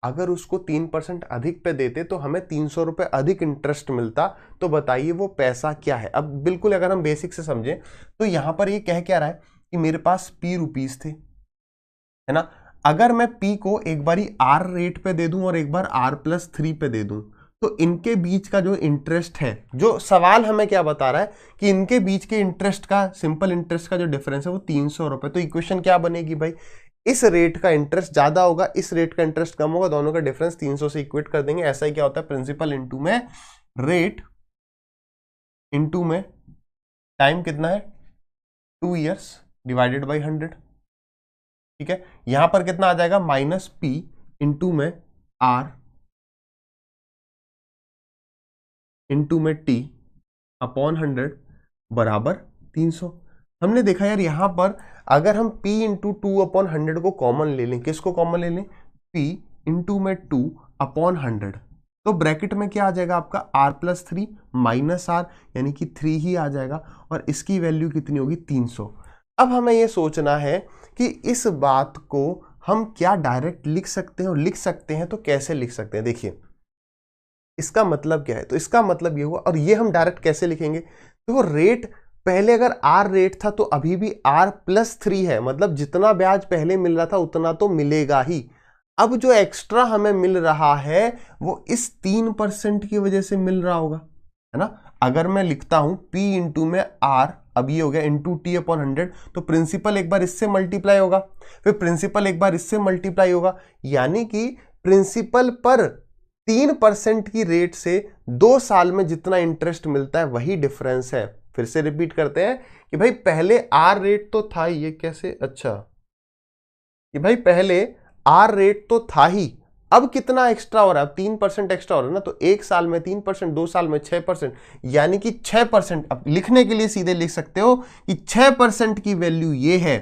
अगर उसको 3% अधिक पे देते तो हमें 300 रुपए अधिक इंटरेस्ट मिलता, तो बताइए वो पैसा क्या है। अब बिल्कुल अगर हम बेसिक से समझें तो यहां पर ये कह क्या रहा है कि मेरे पास P रुपीस थे, है ना। अगर मैं P को एक बारी R रेट पे दे दूं और एक बार R+3 पे दे दूं, तो इनके बीच का जो इंटरेस्ट है, जो सवाल हमें क्या बता रहा है कि इनके बीच के इंटरेस्ट का, सिंपल इंटरेस्ट का जो डिफरेंस है वो 300 रुपए। तो इक्वेशन क्या बनेगी भाई, इस रेट का इंटरेस्ट ज्यादा होगा, इस रेट का इंटरेस्ट कम होगा, दोनों का डिफरेंस 300 से इक्वेट कर देंगे। ऐसा ही क्या होता है, प्रिंसिपल इंटू में रेट इंटू में टाइम कितना है 2 years डिवाइडेड बाई 100। ठीक है, यहां पर कितना आ जाएगा, -P इंटू में R इंटू में T अपॉन 100 बराबर 300। हमने देखा यार यहां पर अगर हम P इंटू 2/100 को कॉमन ले लें, किसको कॉमन ले लें, P इंटू में 2 अपॉन 100, तो ब्रैकेट में क्या आ जाएगा आपका R+3 -R, यानी कि 3 ही आ जाएगा, और इसकी वैल्यू कितनी होगी 300। अब हमें यह सोचना है कि इस बात को हम क्या डायरेक्ट लिख सकते हैं, और लिख सकते हैं तो कैसे लिख सकते हैं। देखिए इसका मतलब क्या है, तो इसका मतलब ये हुआ, और ये हम डायरेक्ट कैसे लिखेंगे, तो वो रेट पहले अगर R रेट था तो अभी भी R+3 है, मतलब जितना ब्याज पहले मिल रहा था उतना तो मिलेगा ही। अब जो एक्स्ट्रा हमें मिल रहा है वो इस 3% की वजह से मिल रहा होगा, है ना। अगर मैं लिखता हूं P इंटू में R, अब ये हो गया इंटू T अपॉन 100, तो प्रिंसिपल एक बार इससे मल्टीप्लाई होगा, फिर प्रिंसिपल एक बार इससे मल्टीप्लाई होगा, यानी कि प्रिंसिपल पर 3% की रेट से 2 साल में जितना इंटरेस्ट मिलता है वही डिफरेंस है। फिर से रिपीट करते हैं कि भाई पहले R रेट तो था ही, ये कैसे, अच्छा कि भाई पहले R रेट तो था ही, अब कितना एक्स्ट्रा हो रहा है, 3% एक्स्ट्रा हो रहा है ना, तो 1 साल में 3%, 2 साल में 6%, यानी कि 6%। अब लिखने के लिए सीधे लिख सकते हो कि 6% की वैल्यू ये है।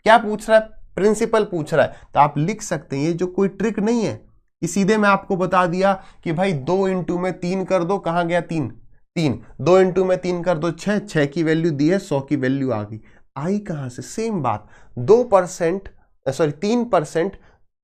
क्या पूछ रहा है, प्रिंसिपल पूछ रहा है, तो आप लिख सकते हैं, ये जो कोई ट्रिक नहीं है कि सीधे मैं आपको बता दिया कि भाई 2 इंटू में 3 कर दो, कहां गया 3, 3, 2 इंटू में 3 कर दो 6, 6 की वैल्यू दी है, 100 की वैल्यू आ गई। आई कहां से? सेम बात, 2% सॉरी 3%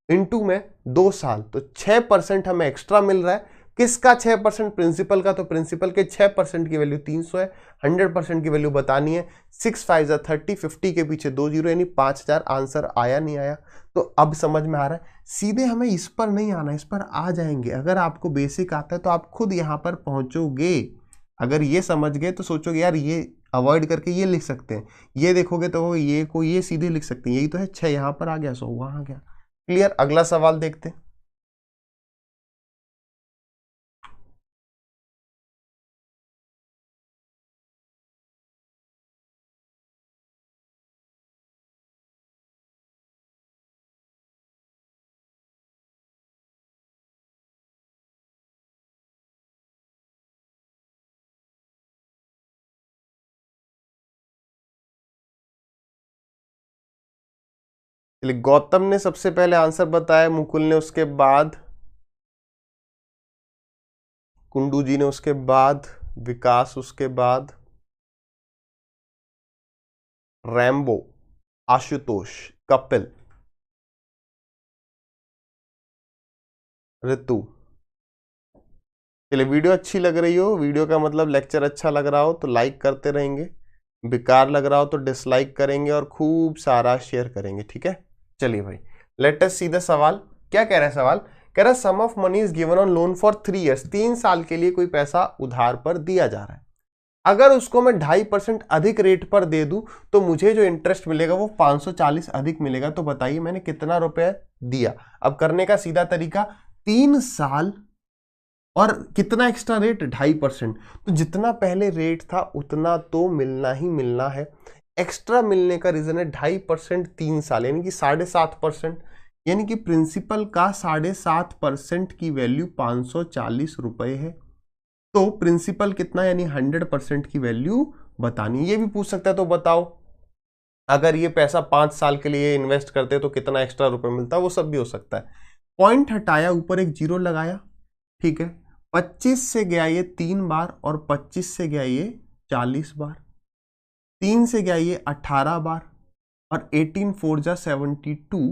इंटू में 2 साल, तो 6% हमें एक्स्ट्रा मिल रहा है। किसका 6%? प्रिंसिपल का। तो प्रिंसिपल के 6% की वैल्यू 300 है, 100% की वैल्यू बतानी है। 6 5 जा 30, 50 के पीछे 2 जीरो, यानी 5000। आंसर आया नहीं आया? तो अब समझ में आ रहा है। सीधे हमें इस पर नहीं आना, इस पर आ जाएंगे। अगर आपको बेसिक आता है तो आप खुद यहां पर पहुंचोगे। अगर ये समझ गए तो सोचोगे यार ये अवॉइड करके ये लिख सकते हैं, ये देखोगे तो ये को ये सीधे लिख सकते हैं। यही तो है, 6 यहां पर आ गया, 100 वहां आ गया। क्लियर? अगला सवाल देखते हैं। चलिए, गौतम ने सबसे पहले आंसर बताया, मुकुल ने उसके बाद, कुंडू जी ने उसके बाद, विकास उसके बाद, रैम्बो, आशुतोष, कपिल, ऋतु। चलिए, वीडियो अच्छी लग रही हो, वीडियो का मतलब लेक्चर अच्छा लग रहा हो तो लाइक करते रहेंगे, बेकार लग रहा हो तो डिसलाइक करेंगे और खूब सारा शेयर करेंगे, ठीक है? चलिए भाई, लेट अस सी द सवाल। क्या कह रहा है सवाल? कह रहा है sum of money is given on loan for 3 years. 3 साल के लिए कोई पैसा उधार पर दिया जा रहा है। अगर उसको मैं 2.5% अधिक रेट पर दे दूं तो मुझे जो इंटरेस्ट मिलेगा वो 540 अधिक मिलेगा। तो बताइए मैंने कितना रुपए दिया? अब करने का सीधा तरीका, 3 साल और कितना एक्स्ट्रा रेट? 2.5%। तो जितना पहले रेट था उतना तो मिलना ही मिलना है। एक्स्ट्रा मिलने का रीजन है 2.5%, 3 साल यानी कि 7.5%, यानी कि प्रिंसिपल का 7.5% की वैल्यू 540 रुपए है। तो प्रिंसिपल कितना, यानी 100% की वैल्यू बतानी। ये भी पूछ सकता है, तो बताओ अगर ये पैसा 5 साल के लिए इन्वेस्ट करते तो कितना एक्स्ट्रा रुपए मिलता, वो सब भी हो सकता है। पॉइंट हटाया, ऊपर एक जीरो लगाया, ठीक है। 25 से गया ये 3 बार और 25 से गया ये 40 बार, 3 से गया ये 18 बार और 18 4 जा 72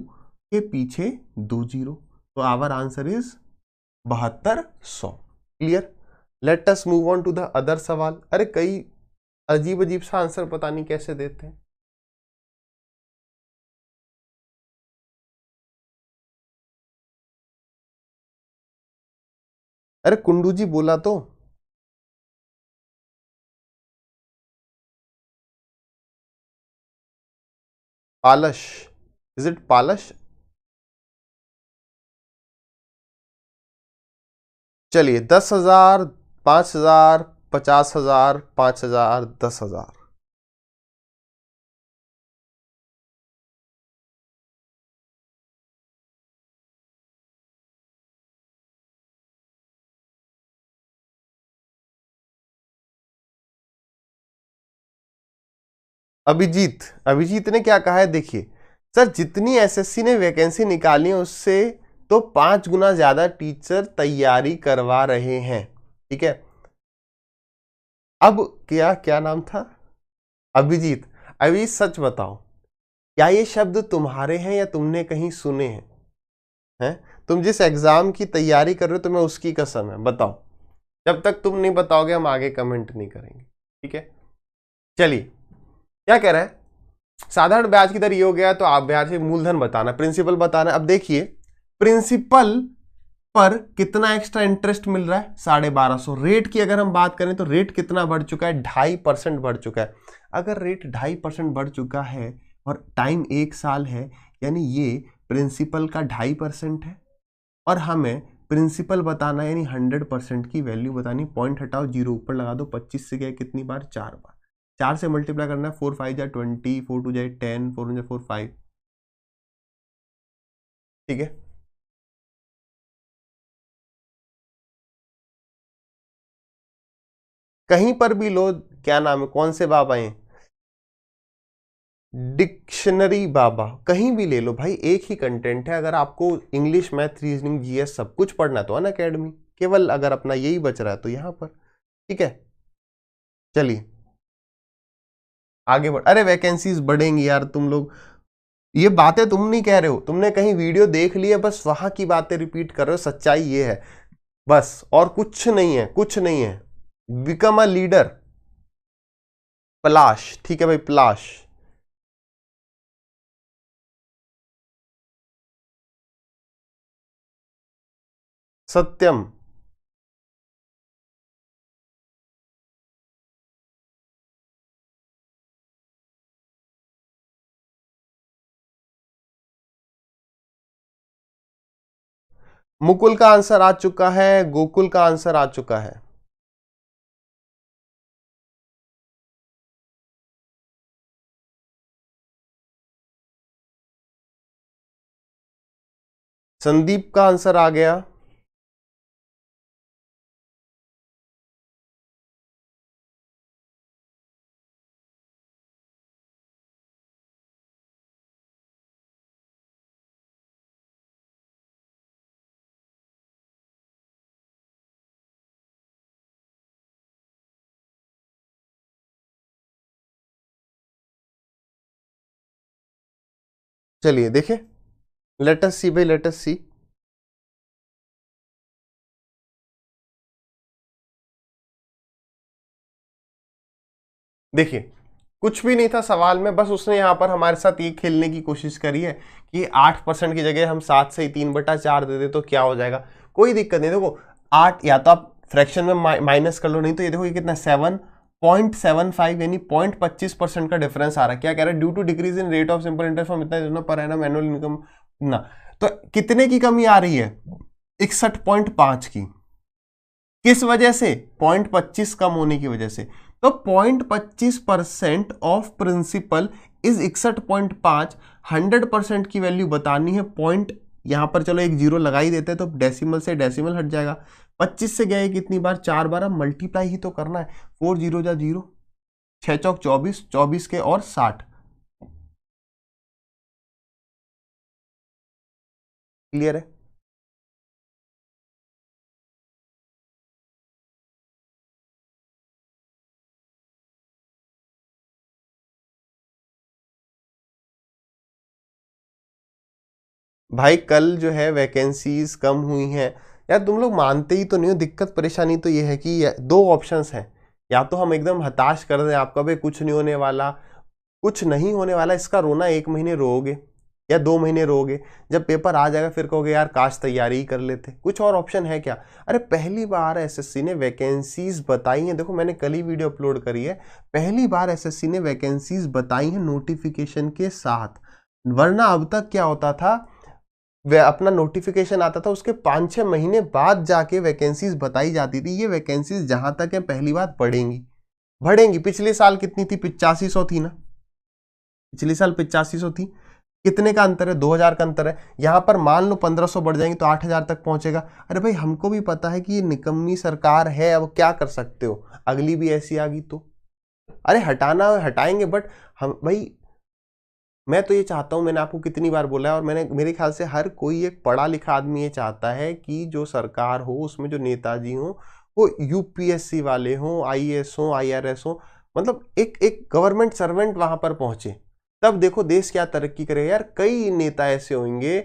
के पीछे 2 जीरो। तो our answer is 7200। Clear? Let us move on to the other सवाल। अरे कई अजीब अजीब सा आंसर पता नहीं कैसे देते हैं। अरे कुंडू जी बोला तो। पालश, इज इट पालश? चलिए, 10,000, 5,000, 50,000, 5,000, 10,000। अभिजीत, अभिजीत ने क्या कहा है देखिए, सर जितनी एसएससी ने वैकेंसी निकाली है उससे तो 5 गुना ज्यादा टीचर तैयारी करवा रहे हैं, ठीक है। अब क्या क्या नाम था? अभिजीत। अभी सच बताओ, क्या ये शब्द तुम्हारे हैं या तुमने कहीं सुने हैं? हैं? तुम जिस एग्जाम की तैयारी कर रहे हो तुम्हें उसकी कसम है, बताओ। जब तक तुम नहीं बताओगे हम आगे कमेंट नहीं करेंगे, ठीक है। चलिए, क्या कह रहा है? साधारण ब्याज की दर ये हो गया, तो आप ब्याज से मूलधन बताना, प्रिंसिपल बताना। अब देखिए, प्रिंसिपल पर कितना एक्स्ट्रा इंटरेस्ट मिल रहा है? 1250। रेट की अगर हम बात करें तो रेट कितना बढ़ चुका है? 2.5% बढ़ चुका है। अगर रेट 2.5% बढ़ चुका है और टाइम 1 साल है, यानी ये प्रिंसिपल का 2.5% है और हमें प्रिंसिपल बताना यानी 100% की वैल्यू बतानी। पॉइंट हटाओ, जीरो ऊपर लगा दो। 25 से गया कितनी बार? 4 बार। 4 से मल्टीप्लाई करना है, 4 5 जा 20, 4 2 जाए 10, 4 1 जा 4 5, ठीक है। कहीं पर भी लो, क्या नाम है, कौन से बाबा हैं? डिक्शनरी बाबा, कहीं भी ले लो भाई, एक ही कंटेंट है। अगर आपको इंग्लिश, मैथ, रीजनिंग, जीएस सब कुछ पढ़ना तो अनअकैडमी, केवल अगर अपना यही बच रहा है तो यहां पर, ठीक है। चलिए आगे बढ़, अरे वैकेंसीज बढ़ेंगी यार, तुम लोग ये बातें तुम नहीं कह रहे हो, तुमने कहीं वीडियो देख ली है, बस वहां की बातें रिपीट कर रहे हो। सच्चाई ये है बस, और कुछ नहीं है, कुछ नहीं है। बिकम अ लीडर, पलाश, ठीक है भाई, पलाश। सत्यम, मुकुल का आंसर आ चुका है, गोकुल का आंसर आ चुका है। संदीप का आंसर आ गया। चलिए देखें, लेट अस सी भाई, लेट अस सी। देखिए कुछ भी नहीं था सवाल में, बस उसने यहां पर हमारे साथ ये खेलने की कोशिश करी है कि 8% की जगह हम 7 से 3/4 दे दे तो क्या हो जाएगा। कोई दिक्कत नहीं, देखो 8 या तो आप फ्रैक्शन में माइनस कर लो, नहीं तो ये देखो ये कितना 7.75 यानी 0.25% का डिफरेंस आ रहा है। क्या कह रहा है, due to decrease in rate of simple interest from इतना पर एनम एनुअल इनकम ना। तो कितने की कमी आ रही है, 61.5 की। किस वजह से, 0.25 कम होने की वजह से। तो 0.25% ऑफ प्रिंसिपल इज 61.5। 100% की वैल्यू बतानी है, पॉइंट यहां पर चलो एक जीरो लगा ही देते हैं, तो डेसिमल से डेसिमल हट जाएगा। 25 से गए कितनी बार, 4 बार, अब मल्टीप्लाई ही तो करना है। 4 जीरो जा जीरो, 6 चौक 24, 24 के और 60। क्लियर है। भाई कल जो है वैकेंसीज कम हुई हैं यार, तुम लोग मानते ही तो नहीं हो। दिक्कत परेशानी तो ये है कि दो ऑप्शंस हैं, या तो हम एकदम हताश कर दें आपका, भाई कुछ नहीं होने वाला, कुछ नहीं होने वाला, इसका रोना 1 महीने रोओगे या 2 महीने रोओगे, जब पेपर आ जाएगा फिर कहोगे यार काश तैयारी ही कर लेते। कुछ और ऑप्शन है क्या। अरे पहली बार एसएससी ने वैकेंसीज बताई हैं, देखो मैंने कल ही वीडियो अपलोड करी है, पहली बार एसएससी ने वैकेंसीज बताई हैं नोटिफिकेशन के साथ। वरना अब तक क्या होता था, वे अपना नोटिफिकेशन आता था उसके 5-6 महीने बाद जाके वैकेंसीज बताई जाती थी। ये वैकेंसीज जहां तक है पहली बात बढ़ेंगी, बढ़ेंगी। पिछले साल कितनी थी, 8500 थी ना, पिछले साल 8500 थी। कितने का अंतर है, 2000 का अंतर है। यहां पर मान लो 1500 बढ़ जाएंगे तो 8000 तक पहुंचेगा। अरे भाई हमको भी पता है कि ये निकम्मी सरकार है, अब क्या कर सकते हो, अगली भी ऐसी आ गई तो अरे हटाना हटाएंगे। बट हम भाई, मैं तो ये चाहता हूं, मैंने आपको कितनी बार बोला है, और मैंने, मेरे ख्याल से हर कोई एक पढ़ा लिखा आदमी ये चाहता है कि जो सरकार हो उसमें जो नेताजी हो वो यूपीएससी वाले हो, आईएएस हो, आईआरएस हो, मतलब एक एक गवर्नमेंट सर्वेंट वहां पर पहुंचे। तब देखो देश क्या तरक्की करेगा यार। कई नेता ऐसे होंगे,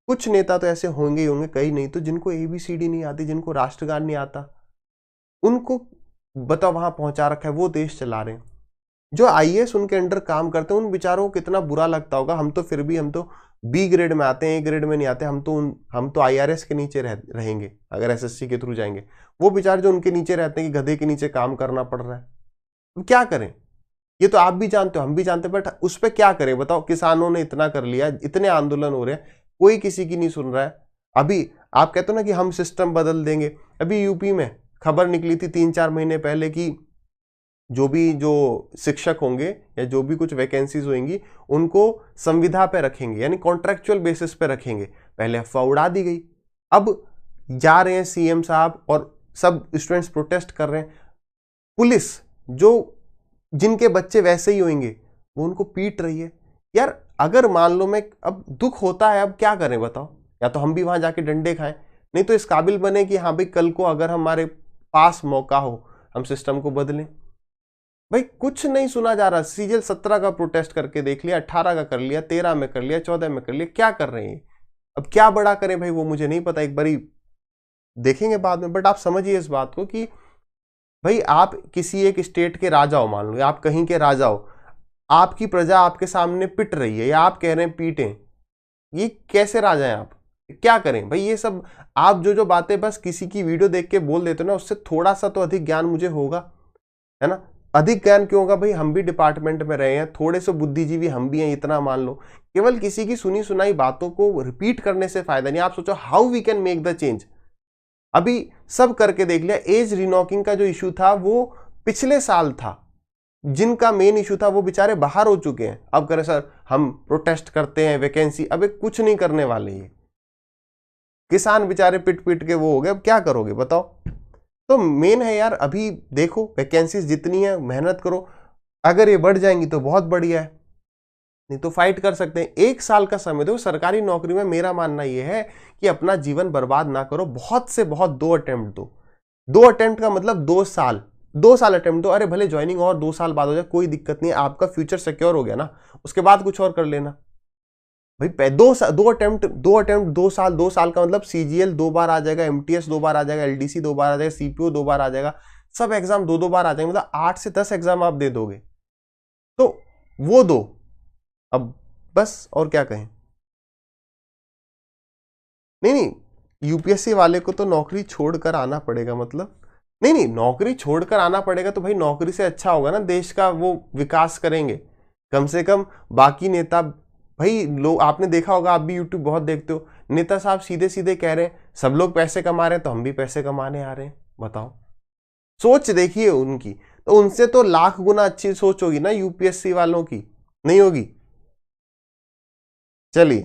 कुछ नेता तो ऐसे होंगे ही होंगे, कई नहीं तो, जिनको एबीसीडी नहीं आती, जिनको राष्ट्रगान नहीं आता, उनको बताओ वहां पहुंचा रखा है, वो देश चला रहे हैं। जो आईएएस उनके अंडर काम करते हैं उन बेचारों को कितना बुरा लगता होगा। हम तो फिर भी, हम तो बी ग्रेड में आते हैं, ए ग्रेड में नहीं आते, हम तो आईआरएस के नीचे रहेंगे अगर एसएससी के थ्रू जाएंगे। वो बेचारे जो उनके नीचे रहते हैं कि गधे के नीचे काम करना पड़ रहा है, तो क्या करें। ये तो आप भी जानते हो, हम भी जानते हैं, बट उस पर क्या करें बताओ। किसानों ने इतना कर लिया, इतने आंदोलन हो रहे हैं, कोई किसी की नहीं सुन रहा है। अभी आप कहते हो ना कि हम सिस्टम बदल देंगे, अभी यूपी में खबर निकली थी 3-4 महीने पहले की जो शिक्षक होंगे या जो भी कुछ वैकेंसीज होंगी उनको संविदा पे रखेंगे, यानी कॉन्ट्रेक्चुअल बेसिस पे रखेंगे। पहले अफवाह उड़ा दी गई, अब जा रहे हैं सीएम साहब और सब स्टूडेंट्स प्रोटेस्ट कर रहे हैं। पुलिस जो जिनके बच्चे वैसे ही होंगे वो उनको पीट रही है। यार अगर मान लो, मैं अब दुख होता है, अब क्या करें बताओ। या तो हम भी वहां जाके डंडे खाएं, नहीं तो इस काबिल बने कि हाँ भाई कल को अगर हमारे पास मौका हो हम सिस्टम को बदलें। भाई कुछ नहीं सुना जा रहा। सीजीएल 17 का प्रोटेस्ट करके देख लिया, 18 का कर लिया, 13 में कर लिया, 14 में कर लिया, क्या कर रहे हैं? अब क्या बड़ा करें भाई, वो मुझे नहीं पता, एक बारी देखेंगे बाद में। बट आप समझिए इस बात को कि भाई आप किसी एक स्टेट के राजा हो, मान लो, या आप कहीं के राजा हो, आपकी प्रजा आपके सामने पिट रही है या आप कह रहे हैं पीटें, ये कैसे राजा हैं आप? क्या करें भाई? ये सब आप जो बातें बस किसी की वीडियो देख के बोल देते हो ना, उससे थोड़ा सा तो अधिक ज्ञान मुझे होगा, है ना? अधिक ज्ञान क्यों होगा भाई? हम भी डिपार्टमेंट में रहे हैं, थोड़े से बुद्धिजीवी हम भी हैं, इतना मान लो। केवल किसी की सुनी सुनाई बातों को रिपीट करने से फायदा नहीं। आप सोचो how we can make the change. अभी सब करके देख लिया। एज रिनॉकिंग का जो इशू था वो पिछले साल था, जिनका मेन इशू था वो बेचारे बाहर हो चुके हैं। अब करें सर हम प्रोटेस्ट करते हैं वैकेंसी, अबे कुछ नहीं करने वाले। ये किसान बेचारे पिट पिट के वो हो गए, अब क्या करोगे बताओ? तो मेन है यार, अभी देखो वैकेंसीज जितनी है मेहनत करो, अगर ये बढ़ जाएंगी तो बहुत बढ़िया है, नहीं तो फाइट कर सकते हैं। 1 साल का समय दो सरकारी नौकरी में। मेरा मानना यह है कि अपना जीवन बर्बाद ना करो, बहुत से बहुत 2 अटेम्प्ट दो। 2 अटेम्प्ट का मतलब 2 साल, 2 साल अटेम्प्ट दो। अरे भले ज्वाइनिंग और 2 साल बाद हो जाए, कोई दिक्कत नहीं, आपका फ्यूचर सिक्योर हो गया ना, उसके बाद कुछ और कर लेना भाई। 2 अटेम्प्ट 2 साल का मतलब सीजीएल 2 बार आ जाएगा, एमटीएस 2 बार आ जाएगा, एलडीसी 2 बार आ जाएगा, सीपीओ 2 बार आ जाएगा, सब एग्जाम 2 बार आ जाएंगे, मतलब 8 से 10 एग्जाम आप दे दोगे। तो वो दो अब, बस और क्या कहें। नहीं, यूपीएससी वाले को तो नौकरी छोड़कर आना पड़ेगा, मतलब नहीं, नौकरी छोड़कर आना पड़ेगा तो भाई नौकरी से अच्छा होगा ना, देश का वो विकास करेंगे कम से कम। बाकी नेता भाई, लोग आपने देखा होगा, आप भी यूट्यूब बहुत देखते हो, नेता साहब सीधे सीधे कह रहे हैं सब लोग पैसे कमा रहे हैं तो हम भी पैसे कमाने आ रहे हैं। बताओ, सोच देखिए उनकी, तो उनसे तो लाख गुना अच्छी सोच होगी ना यूपीएससी वालों की, नहीं होगी? चलिए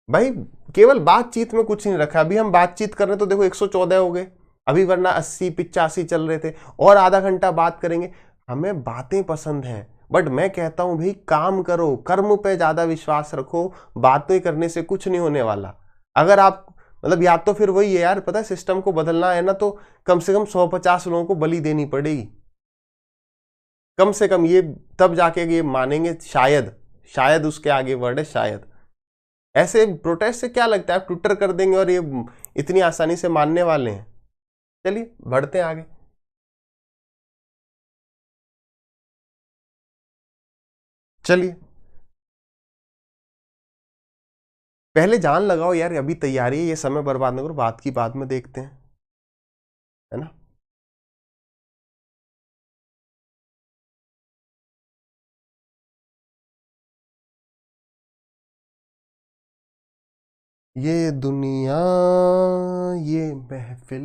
भाई, केवल बातचीत में कुछ नहीं रखा। अभी हम बातचीत कर रहे हैं तो देखो 114 हो गए अभी, वरना 80-85 चल रहे थे, और आधा घंटा बात करेंगे। हमें बातें पसंद हैं, बट मैं कहता हूं भाई काम करो, कर्म पे ज्यादा विश्वास रखो। बातें करने से कुछ नहीं होने वाला। अगर आप मतलब, या तो फिर वही है यार, पता है सिस्टम को बदलना है ना, तो कम से कम 150 लोगों को बलि देनी पड़ेगी, कम से कम। ये तब जाके ये मानेंगे, शायद, शायद उसके आगे वर्ड है शायद। ऐसे प्रोटेस्ट से क्या लगता है आप ट्विटर कर देंगे और ये इतनी आसानी से मानने वाले हैं? चलिए बढ़ते हैं आगे। चलिए पहले जान लगाओ यार, अभी तैयारी है, ये समय बर्बाद ना करो, बात की बाद में देखते हैं, है ना? ये दुनिया, ये महफिल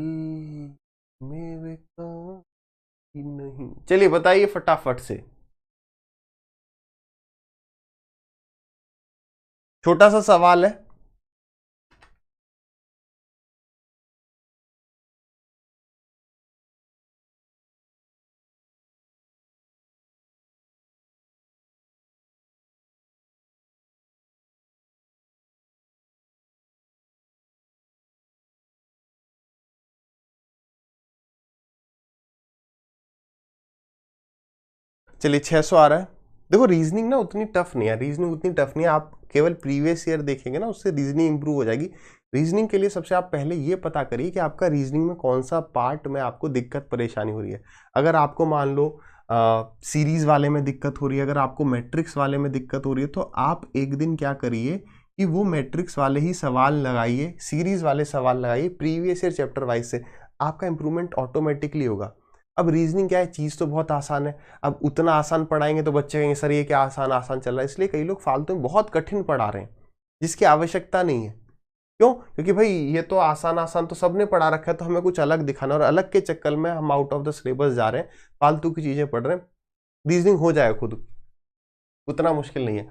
मेरे काम की नहीं। चलिए बताइए फटाफट से, छोटा सा सवाल है। चलिए 600 आ रहा है। देखो रीजनिंग ना उतनी टफ नहीं है, रीजनिंग उतनी टफ नहीं है, आप केवल प्रीवियस ईयर देखेंगे ना, उससे रीजनिंग इंप्रूव हो जाएगी। रीजनिंग के लिए सबसे आप पहले ये पता करिए कि आपका रीजनिंग में कौन सा पार्ट में आपको दिक्कत परेशानी हो रही है। अगर आपको मान लो सीरीज वाले में दिक्कत हो रही है, अगर आपको मैट्रिक्स वाले में दिक्कत हो रही है, तो आप एक दिन क्या करिए कि वो मैट्रिक्स वाले ही सवाल लगाइए, सीरीज वाले सवाल लगाइए, प्रीवियस ईयर चैप्टर वाइज से, आपका इंप्रूवमेंट ऑटोमेटिकली होगा। अब रीजनिंग क्या है, चीज़ तो बहुत आसान है, अब उतना आसान पढ़ाएंगे तो बच्चे कहेंगे सर ये क्या आसान आसान चल रहा है, इसलिए कई लोग फालतू में बहुत कठिन पढ़ा रहे हैं जिसकी आवश्यकता नहीं है। क्यों? क्योंकि भाई ये तो आसान आसान तो सबने पढ़ा रखा है, तो हमें कुछ अलग दिखाना, और अलग के चक्कर में हम आउट ऑफ द सिलेबस जा रहे हैं, फालतू की चीज़ें पढ़ रहे हैं। रीजनिंग हो जाएगा खुद, उतना मुश्किल नहीं है।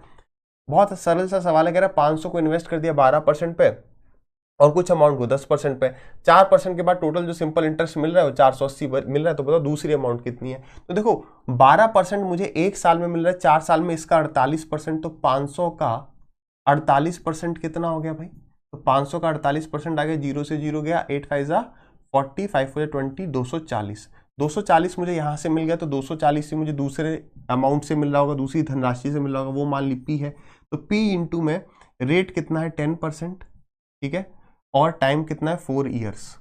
बहुत सरल सा सवाल है, कह रहा है 500 को इन्वेस्ट कर दिया 12% पे, और कुछ अमाउंट को 10% पे, 4% के बाद टोटल जो सिंपल इंटरेस्ट मिल रहा है वो 480 मिल रहा है, तो बताओ दूसरी अमाउंट कितनी है? तो देखो 12% मुझे 1 साल में मिल रहा है, 4 साल में इसका 48%, तो 500 का 48% कितना हो गया भाई? तो 500 का 48% आ गया, 0 से 0 गया, 8 5 जा 40, 5 4 20, 240। 240 मुझे यहां से मिल गया, तो 240 से मुझे दूसरे अमाउंट से मिल रहा होगा, दूसरी धनराशि से मिल रहा होगा, वो मान ली पी है। तो पी इंटू में रेट कितना है 10%, ठीक है, और टाइम कितना है 4 ईयर्स,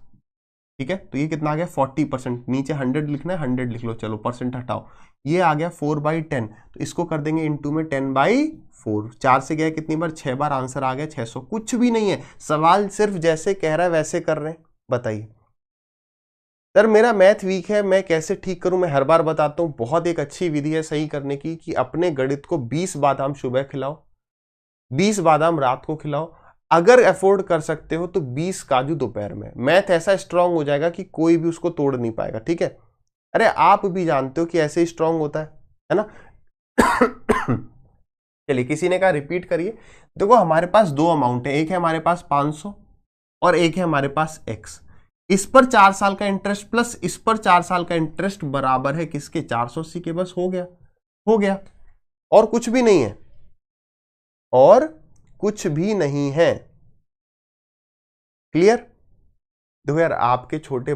ठीक है। तो ये कितना आ गया 40%, नीचे 100 लिखना है 100 लिख लो, चलो परसेंट हटाओ, ये आ गया 4/10। तो इसको कर देंगे इंटू में 10/4, 4 से गया कितनी बार 6 बार, आंसर आ गया 600। कुछ भी नहीं है, सवाल सिर्फ जैसे कह रहा है वैसे कर रहे हैं। बताइए सर मेरा मैथ वीक है, मैं कैसे ठीक करूं? मैं हर बार बताता हूं, बहुत एक अच्छी विधि है सही करने की, कि अपने गणित को 20 बादाम सुबह खिलाओ, 20 बादाम रात को खिलाओ, अगर अफोर्ड कर सकते हो तो 20 काजू दोपहर में। मैथ ऐसा स्ट्रांग हो जाएगा कि कोई भी उसको तोड़ नहीं पाएगा, ठीक है। अरे आप भी जानते हो कि ऐसे ही स्ट्रांग होता है ना। चलिए किसी ने कहा रिपीट करिए। देखो हमारे पास दो अमाउंट है, एक है हमारे पास 500 और एक है हमारे पास x। इस पर 4 साल का इंटरेस्ट प्लस इस पर 4 साल का इंटरेस्ट बराबर है किसके? 480 के। बस हो गया, हो गया, और कुछ भी नहीं है, और कुछ भी नहीं है। क्लियर? देखो यार, आपके छोटे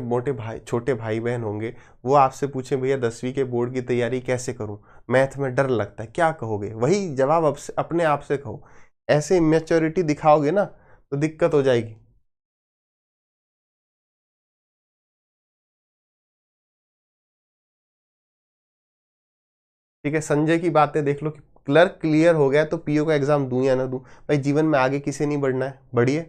भाई बहन होंगे, वो आपसे पूछे भैया 10वीं के बोर्ड की तैयारी कैसे करूं, मैथ में डर लगता है, क्या कहोगे? वही जवाब अपने आप से कहो। ऐसे इमेच्योरिटी दिखाओगे ना तो दिक्कत हो जाएगी। ठीक है, संजय की बातें देख लो कि क्लर्क क्लियर हो गया तो पीओ का एग्जाम दूं या ना दूं। भाई जीवन में आगे किसी नहीं बढ़ना है, बढ़िए।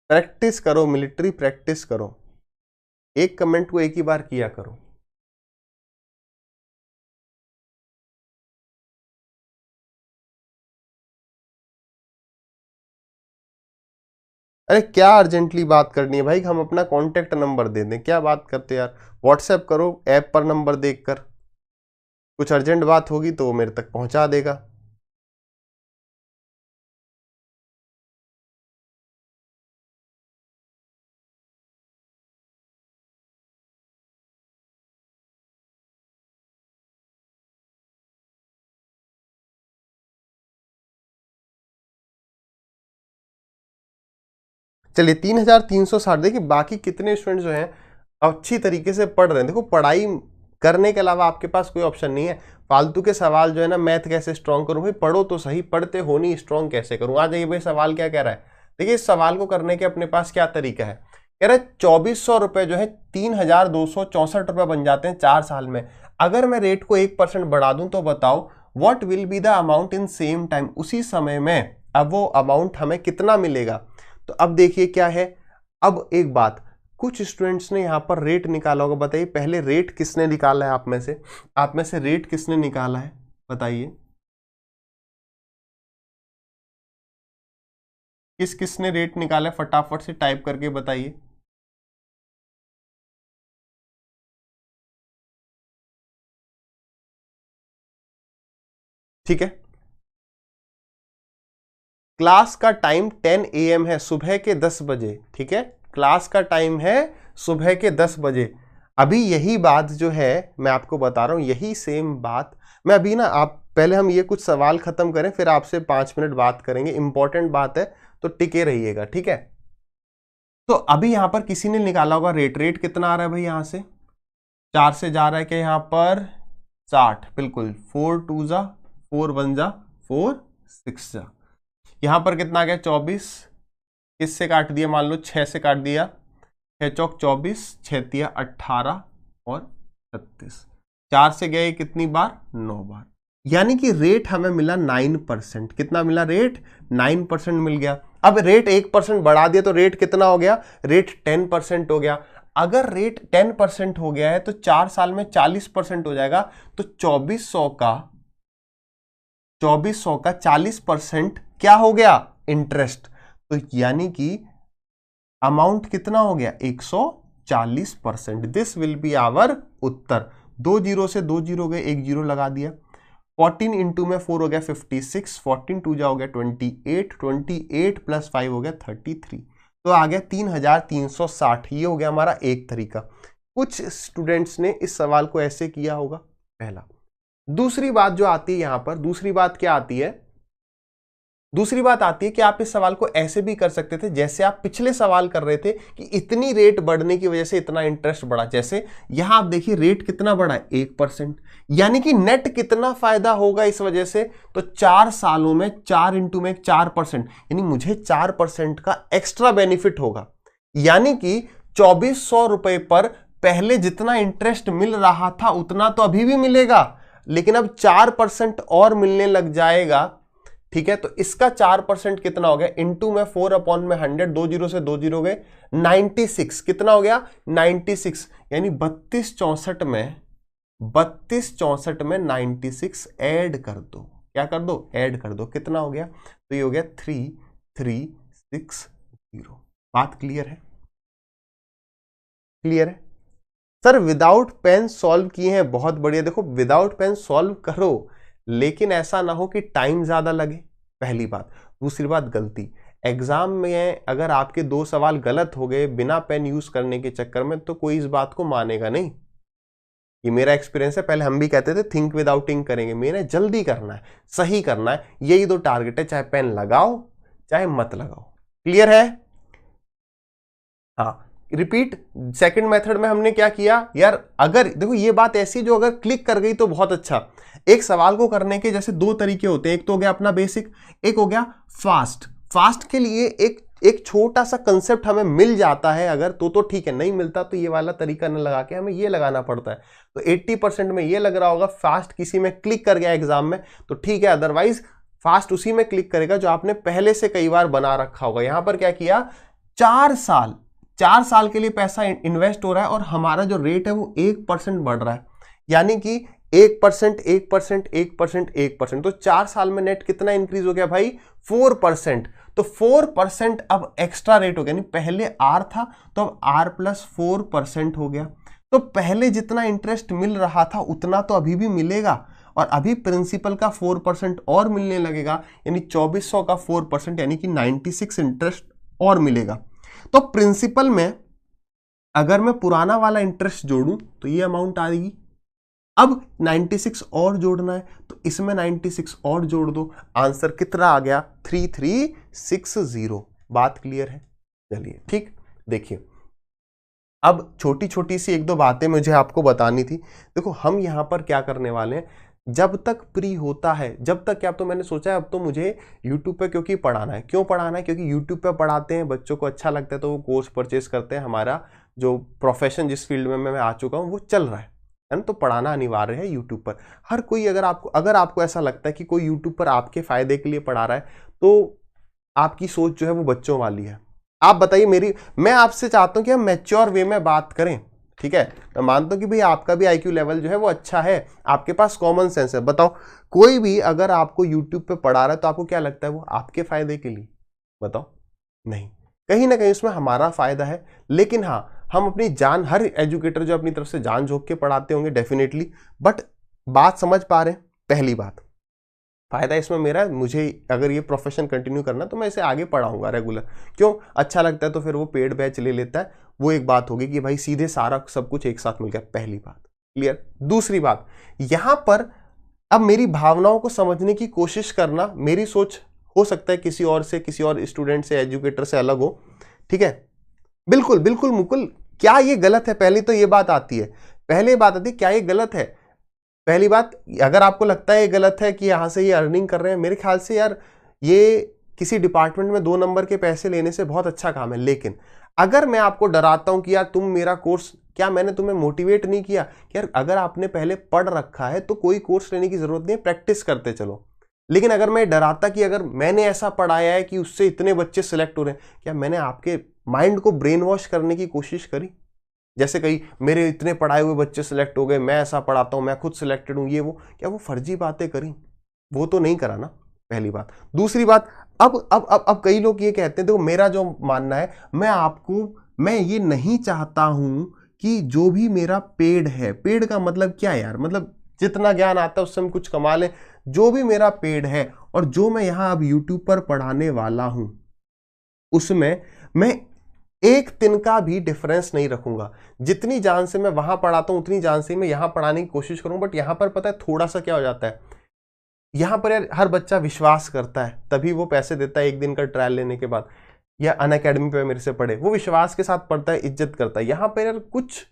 प्रैक्टिस करो, मिलिट्री प्रैक्टिस करो, एक कमेंट को एक ही बार किया करो। अरे क्या अर्जेंटली बात करनी है भाई, हम अपना कॉन्टेक्ट नंबर दे दें, क्या बात करते यार। व्हाट्सएप करो ऐप पर नंबर देखकर, कुछ अर्जेंट बात होगी तो वो मेरे तक पहुंचा देगा। चलिए 3360। देखिए बाकी कितने स्टूडेंट जो हैं अच्छी तरीके से पढ़ रहे हैं। देखो पढ़ाई करने के अलावा आपके पास कोई ऑप्शन नहीं है। फालतू के सवाल जो है ना, मैथ कैसे स्ट्रॉन्ग करूं, भाई पढ़ो तो सही, पढ़ते हो नहीं स्ट्रॉन्ग कैसे करूं। आ जाइए भाई, सवाल क्या कह रहा है। देखिए इस सवाल को करने के अपने पास क्या तरीका है। कह रहा है 2400 रुपए जो है 3264 रुपए बन जाते हैं 4 साल में। अगर मैं रेट को 1% बढ़ा दूं तो बताओ what will be the amount in same time, उसी समय में अब वो अमाउंट हमें कितना मिलेगा। तो अब देखिए क्या है। अब एक बात, कुछ स्टूडेंट्स ने यहां पर रेट निकाला होगा। बताइए पहले रेट किसने निकाला है? आप में से रेट किसने निकाला है बताइए। किसने रेट निकाला है, फटाफट से टाइप करके बताइए। ठीक है, क्लास का टाइम 10 AM है, सुबह के 10 बजे। ठीक है, क्लास का टाइम है सुबह के 10 बजे। अभी यही बात जो है मैं आपको बता रहा हूं, यही सेम बात मैं अभी ना, आप पहले हम ये कुछ सवाल खत्म करें, फिर आपसे 5 मिनट बात करेंगे, इंपॉर्टेंट बात है तो टिके रहिएगा, ठीक है। तो अभी यहां पर किसी ने निकाला होगा रेट। रेट कितना आ रहा है भाई, यहां से 4 से जा रहा है कि यहां पर 60, बिल्कुल 4 2 जा 4 1 जा 4 6 जा। यहां पर कितना आ गया 24, किससे काट दिया, मान लो 6 से काट दिया, 6 चौक 24, 6 तिया 18 और 36। 4 से गए कितनी बार, 9 बार। यानी कि रेट हमें मिला 9%। कितना मिला रेट, 9% मिल गया। अब रेट 1% बढ़ा दिया तो रेट कितना हो गया, रेट 10% हो गया। अगर रेट 10% हो गया है तो 4 साल में 40% हो जाएगा। तो 2400 का 40% क्या हो गया, इंटरेस्ट। तो यानी कि अमाउंट कितना हो गया, 140%। दिस विल बी आवर उत्तर। 2 जीरो से 2 जीरो गए, 1 जीरो लगा दिया। 14 इंटू में 4 हो गया 56, 14 टू जा हो गया 28, 28 प्लस 5 हो गया 33। तो आ गया 3360। ये हो गया हमारा एक तरीका। कुछ स्टूडेंट्स ने इस सवाल को ऐसे किया होगा, पहला। दूसरी बात जो आती है यहां पर, दूसरी बात क्या आती है दूसरी बात आती है कि आप इस सवाल को ऐसे भी कर सकते थे जैसे आप पिछले सवाल कर रहे थे कि इतनी रेट बढ़ने की वजह से इतना इंटरेस्ट बढ़ा। जैसे यहां आप देखिए रेट कितना बढ़ा है, 1%, यानी कि नेट कितना फायदा होगा इस वजह से, तो 4 सालों में 4 इंटू में 4%, यानी मुझे 4% का एक्स्ट्रा बेनिफिट होगा। यानी कि 2400 रुपए पर पहले जितना इंटरेस्ट मिल रहा था उतना तो अभी भी मिलेगा, लेकिन अब 4% और मिलने लग जाएगा। ठीक है, तो इसका 4% कितना हो गया, इंटू में 4/100, 2 जीरो से 2 जीरो गए, 96 कितना हो गया, 96, यानी 3264 में 96 ऐड कर दो। क्या कर दो, ऐड कर दो। कितना हो गया, तो ये हो गया 3360। बात क्लियर है, क्लियर है सर? विदाउट पेन सॉल्व किए हैं, बहुत बढ़िया। देखो विदाउट पेन सॉल्व करो, लेकिन ऐसा ना हो कि टाइम ज्यादा लगे, पहली बात। दूसरी बात, गलती एग्जाम में अगर आपके 2 सवाल गलत हो गए बिना पेन यूज करने के चक्कर में, तो कोई इस बात को मानेगा नहीं। ये मेरा एक्सपीरियंस है, पहले हम भी कहते थे थिंक विदाउट इंक करेंगे, मैंने जल्दी करना है, सही करना है, यही 2 टारगेट है, चाहे पेन लगाओ चाहे मत लगाओ। क्लियर है? हाँ, रिपीट। सेकंड मेथड में हमने क्या किया यार, अगर देखो ये बात ऐसी जो अगर क्लिक कर गई तो बहुत अच्छा। एक सवाल को करने के जैसे 2 तरीके होते हैं, एक तो हो गया अपना बेसिक, एक हो गया फास्ट। फास्ट के लिए एक छोटा सा कंसेप्ट हमें मिल जाता है अगर तो ठीक है, नहीं मिलता तो ये वाला तरीका न लगा के हमें ये लगाना पड़ता है। तो 80% में ये लग रहा होगा, फास्ट किसी में क्लिक कर गया एग्जाम में तो ठीक है, अदरवाइज फास्ट उसी में क्लिक करेगा जो आपने पहले से कई बार बना रखा होगा। यहां पर क्या किया, 4 साल के लिए पैसा इन्वेस्ट हो रहा है और हमारा जो रेट है वो 1% बढ़ रहा है, यानी कि 1%, 1%, 1%, 1%, तो 4 साल में नेट कितना इंक्रीज हो गया भाई, 4%। तो 4% अब एक्स्ट्रा रेट हो गया, यानी पहले R था तो अब R+4% हो गया। तो पहले जितना इंटरेस्ट मिल रहा था उतना तो अभी भी मिलेगा, और अभी प्रिंसिपल का 4% और मिलने लगेगा, यानी 2400 का 4%, यानी कि 96 इंटरेस्ट और मिलेगा। तो प्रिंसिपल में अगर मैं पुराना वाला इंटरेस्ट जोड़ूं तो ये अमाउंट आएगी। अब 96 और जोड़ना है तो इसमें 96 और जोड़ दो, आंसर कितना आ गया, 3360। बात क्लियर है? चलिए ठीक, देखिए अब छोटी छोटी सी 1-2 बातें मुझे आपको बतानी थी। देखो हम यहां पर क्या करने वाले हैं, जब तक प्री होता है, जब तक क्या, तो मैंने सोचा है अब तो मुझे YouTube पे क्योंकि पढ़ाना है। क्यों पढ़ाना है? क्योंकि YouTube पे पढ़ाते हैं, बच्चों को अच्छा लगता है तो वो कोर्स परचेस करते हैं। हमारा जो प्रोफेशन जिस फील्ड में मैं आ चुका हूँ वो चल रहा है ना, तो पढ़ाना अनिवार्य है YouTube पर। हर कोई अगर आपको ऐसा लगता है कि कोई YouTube पर आपके फायदे के लिए पढ़ा रहा है तो आपकी सोच जो है वो बच्चों वाली है। आप बताइए, मैं आपसे चाहता हूं कि हम मैच्योर वे में बात करें। ठीक है, मैं मानता हूं कि भाई आपका भी IQ लेवल जो है वो अच्छा है, आपके पास कॉमन सेंस है। बताओ, कोई भी अगर आपको YouTube पे पढ़ा रहा है तो आपको क्या लगता है वो आपके फायदे के लिए? बताओ, नहीं, कहीं ना कहीं उसमें हमारा फायदा है। लेकिन हाँ, हम अपनी जान, हर एजुकेटर जो अपनी तरफ से जान झोंक के पढ़ाते होंगे डेफिनेटली, बट बात समझ पा रहे हैं? पहली बात, फायदा इसमें मेरा, मुझे अगर ये प्रोफेशन कंटिन्यू करना तो मैं इसे आगे पढ़ाऊंगा रेगुलर। क्यों? अच्छा लगता है तो फिर वो पेड बैच ले लेता है, वो एक बात होगी कि भाई सीधे सारा सब कुछ एक साथ मिल गया। पहली बात क्लियर। दूसरी बात, यहां पर अब मेरी भावनाओं को समझने की कोशिश करना, मेरी सोच हो सकता है किसी और से, किसी और स्टूडेंट से, एजुकेटर से अलग हो। ठीक है, बिल्कुल बिल्कुल मुकुल, क्या ये गलत है? पहली तो ये बात आती है, पहले बात आती है क्या ये गलत है। पहली बात, अगर आपको लगता है ये गलत है कि यहां से ये अर्निंग कर रहे हैं, मेरे ख्याल से यार ये किसी डिपार्टमेंट में 2 नंबर के पैसे लेने से बहुत अच्छा काम है। लेकिन अगर मैं आपको डराता हूं कि यार तुम मेरा कोर्स, क्या मैंने तुम्हें मोटिवेट नहीं किया कि यार अगर आपने पहले पढ़ रखा है तो कोई कोर्स लेने की जरूरत नहीं है, प्रैक्टिस करते चलो। लेकिन अगर मैं डराता कि अगर मैंने ऐसा पढ़ाया है कि उससे इतने बच्चे सिलेक्ट हो रहे हैं, क्या मैंने आपके माइंड को ब्रेन वॉश करने की कोशिश करी? जैसे कई मेरे इतने पढ़ाए हुए बच्चे सिलेक्ट हो गए, मैं ऐसा पढ़ाता हूं, मैं खुद सिलेक्टेड हूं, ये वो, क्या वो फर्जी बातें करी? वो तो नहीं करा ना, पहली बात। दूसरी बात, अब कई लोग ये कहते हैं, देखो मेरा जो मानना है, मैं ये नहीं चाहता हूं कि जो भी मेरा पेड है, पेड का मतलब क्या यार, मतलब जितना ज्ञान आता है उससे हम कुछ कमा लें। जो भी मेरा पेड है और जो मैं यहां अब यूट्यूब पर पढ़ाने वाला हूं, उसमें मैं एक दिन का भी डिफरेंस नहीं रखूंगा। जितनी जान से मैं वहां पढ़ाता हूं उतनी जान से मैं यहां पढ़ाने की कोशिश करूं। बट यहां पर पता है थोड़ा सा क्या हो जाता है, यहाँ पर यार हर बच्चा विश्वास करता है तभी वो पैसे देता है एक दिन का ट्रायल लेने के बाद, या अनअकैडमी पे मेरे से पढ़े, वो विश्वास के साथ पढ़ता है, इज्जत करता है। यहाँ पर यार कुछ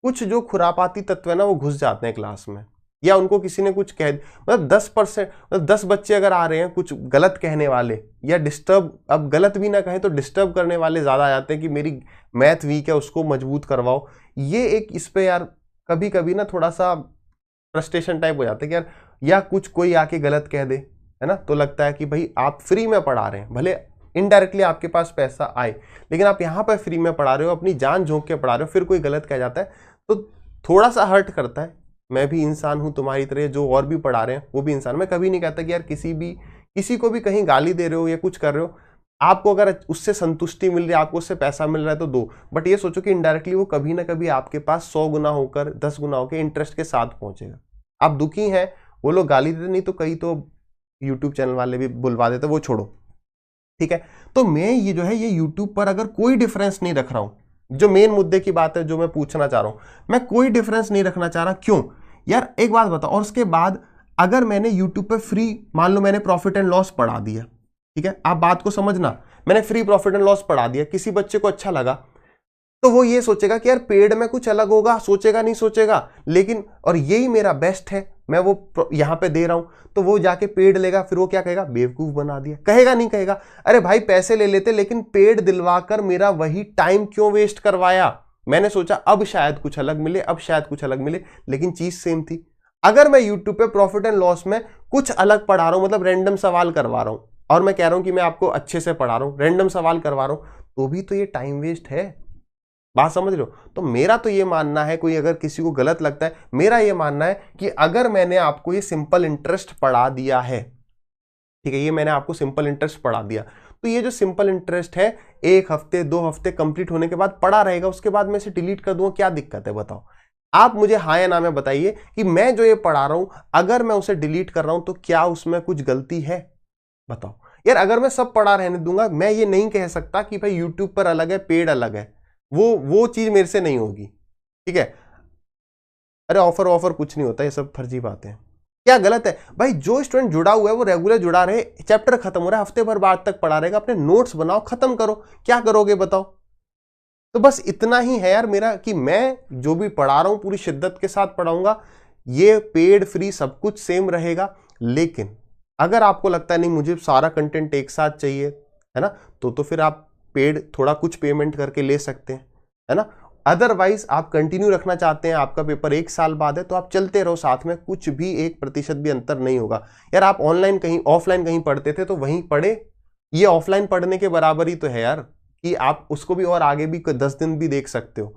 कुछ जो खुरापाती तत्व है ना वो घुस जाते हैं क्लास में, या उनको किसी ने कुछ कह, मतलब 10% मतलब 10 बच्चे अगर आ रहे हैं कुछ गलत कहने वाले या डिस्टर्ब, अब गलत भी ना कहें तो डिस्टर्ब करने वाले ज्यादा आ जाते हैं कि मेरी मैथ वीक है उसको मजबूत करवाओ। ये एक इस पे यार कभी कभी ना थोड़ा सा फ्रस्ट्रेशन टाइप हो जाता है कि यार, या कुछ कोई आके गलत कह दे, है ना, तो लगता है कि भाई आप फ्री में पढ़ा रहे हैं, भले इनडायरेक्टली आपके पास पैसा आए, लेकिन आप यहाँ पर फ्री में पढ़ा रहे हो, अपनी जान झोंक के पढ़ा रहे हो, फिर कोई गलत कह जाता है तो थोड़ा सा हर्ट करता है। मैं भी इंसान हूं तुम्हारी तरह, जो और भी पढ़ा रहे हैं वो भी इंसान। मैं कभी नहीं कहता कि यार किसी को भी कहीं गाली दे रहे हो या कुछ कर रहे हो, आपको अगर उससे संतुष्टि मिल रही है, आपको उससे पैसा मिल रहा है तो दो, बट ये सोचो कि इनडायरेक्टली वो कभी ना कभी आपके पास 100 गुना होकर 10 गुना होकर इंटरेस्ट के साथ पहुंचेगा। आप दुखी हैं, वो लोग गाली देते, नहीं तो कई तो यूट्यूब चैनल वाले भी बुलवा देते, वो छोड़ो, ठीक है। तो मैं ये जो है ये यूट्यूब पर अगर कोई डिफरेंस नहीं रख रहा हूं, जो मेन मुद्दे की बात है जो मैं पूछना चाह रहा हूं, मैं कोई डिफरेंस नहीं रखना चाह रहा। क्यों यार, एक बात बताओ, और उसके बाद अगर मैंने यूट्यूब पे फ्री, मान लो मैंने प्रॉफिट एंड लॉस पढ़ा दिया, ठीक है, आप बात को समझना, मैंने फ्री प्रॉफिट एंड लॉस पढ़ा दिया, किसी बच्चे को अच्छा लगा तो वो ये सोचेगा कि यार पेड में कुछ अलग होगा, सोचेगा नहीं सोचेगा, लेकिन और यही मेरा बेस्ट है, मैं वो यहां पे दे रहा हूं, तो वो जाके पेड लेगा, फिर वो क्या कहेगा, बेवकूफ बना दिया, कहेगा नहीं कहेगा, अरे भाई पैसे ले लेते लेकिन पेड दिलवाकर मेरा वही टाइम क्यों वेस्ट करवाया, मैंने सोचा अब शायद कुछ अलग मिले, अब शायद कुछ अलग मिले, लेकिन चीज सेम थी। अगर मैं यूट्यूब पे प्रॉफिट एंड लॉस में कुछ अलग पढ़ा रहा हूं, मतलब रैंडम सवाल करवा रहा हूं, और मैं कह रहा हूं कि मैं आपको अच्छे से पढ़ा रहा हूं, रैंडम सवाल करवा रहा हूं, तो भी तो ये टाइम वेस्ट है, बात समझ लो। तो मेरा तो ये मानना है, कोई अगर किसी को गलत लगता है, मेरा ये मानना है कि अगर मैंने आपको ये सिंपल इंटरेस्ट पढ़ा दिया है, ठीक है, ये मैंने आपको सिंपल इंटरेस्ट पढ़ा दिया, तो ये जो सिंपल इंटरेस्ट है 1 हफ्ते 2 हफ्ते कंप्लीट होने के बाद पड़ा रहेगा, उसके बाद मैं इसे डिलीट कर दूंगा, क्या दिक्कत है बताओ। आप मुझे हाँ या ना में बताइए कि मैं जो ये पढ़ा रहा हूं अगर मैं उसे डिलीट कर रहा हूं तो क्या उसमें कुछ गलती है, बताओ यार। अगर मैं सब पढ़ा रहने दूंगा, मैं ये नहीं कह सकता कि भाई यूट्यूब पर अलग है पेड अलग है, वो चीज मेरे से नहीं होगी, ठीक है। अरे ऑफर कुछ नहीं होता, ये सब फर्जी बातें हैं। क्या गलत है भाई, जो स्टूडेंट जुड़ा हुआ है वो रेगुलर जुड़ा रहे, चैप्टर खत्म हो रहा है, हफ्ते भर बाद तक पढ़ा रहेगा, अपने नोट्स बनाओ, खत्म करो, क्या करोगे बताओ। तो बस इतना ही है यार मेरा, कि मैं जो भी पढ़ा रहा हूं पूरी शिद्दत के साथ पढ़ाऊंगा, ये पेड फ्री सब कुछ सेम रहेगा। लेकिन अगर आपको लगता है नहीं मुझे सारा कंटेंट एक साथ चाहिए, है ना, तो फिर आप पेड थोड़ा कुछ पेमेंट करके ले सकते हैं, है ना। अदरवाइज आप कंटिन्यू रखना चाहते हैं, आपका पेपर 1 साल बाद है, तो आप चलते रहो साथ में, कुछ भी 1% भी अंतर नहीं होगा। यार आप ऑनलाइन कहीं ऑफलाइन कहीं पढ़ते थे तो वहीं पढ़े, ये ऑफलाइन पढ़ने के बराबर ही तो है यार, कि आप उसको भी और आगे भी 10 दिन भी देख सकते हो,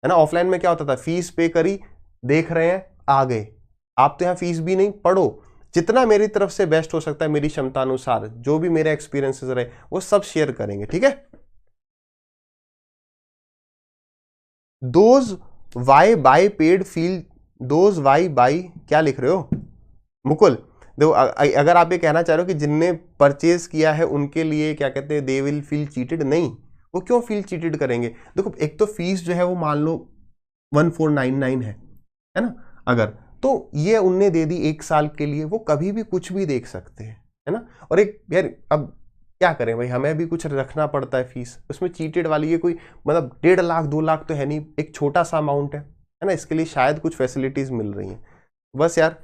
है ना। ऑफलाइन में क्या होता था, फीस पे करी, देख रहे हैं आ गए। आप तो यहाँ फीस भी नहीं, पढ़ो, जितना मेरी तरफ से बेस्ट हो सकता है मेरी क्षमता अनुसार, जो भी मेरे एक्सपीरियंसेस रहे वो सब शेयर करेंगे, ठीक है। Those why by paid feel, those why by, क्या लिख रहे हो मुकुल, देखो अगर आप ये कहना चाह रहे हो कि जिनने परचेज किया है उनके लिए क्या कहते हैं, दे विल फील चीटेड, नहीं, वो क्यों फील चीटेड करेंगे। देखो एक तो फीस जो है वो मान लो 1499 है ना, अगर तो ये उनने दे दी 1 साल के लिए, वो कभी भी कुछ भी देख सकते हैं, है ना। और एक यार अब क्या करें भाई, हमें भी कुछ रखना पड़ता है फीस, उसमें चीटेड वाली ये कोई मतलब 1.5 लाख 2 लाख तो है नहीं, एक छोटा सा अमाउंट है ना, इसके लिए शायद कुछ फैसिलिटीज मिल रही हैं, बस यार।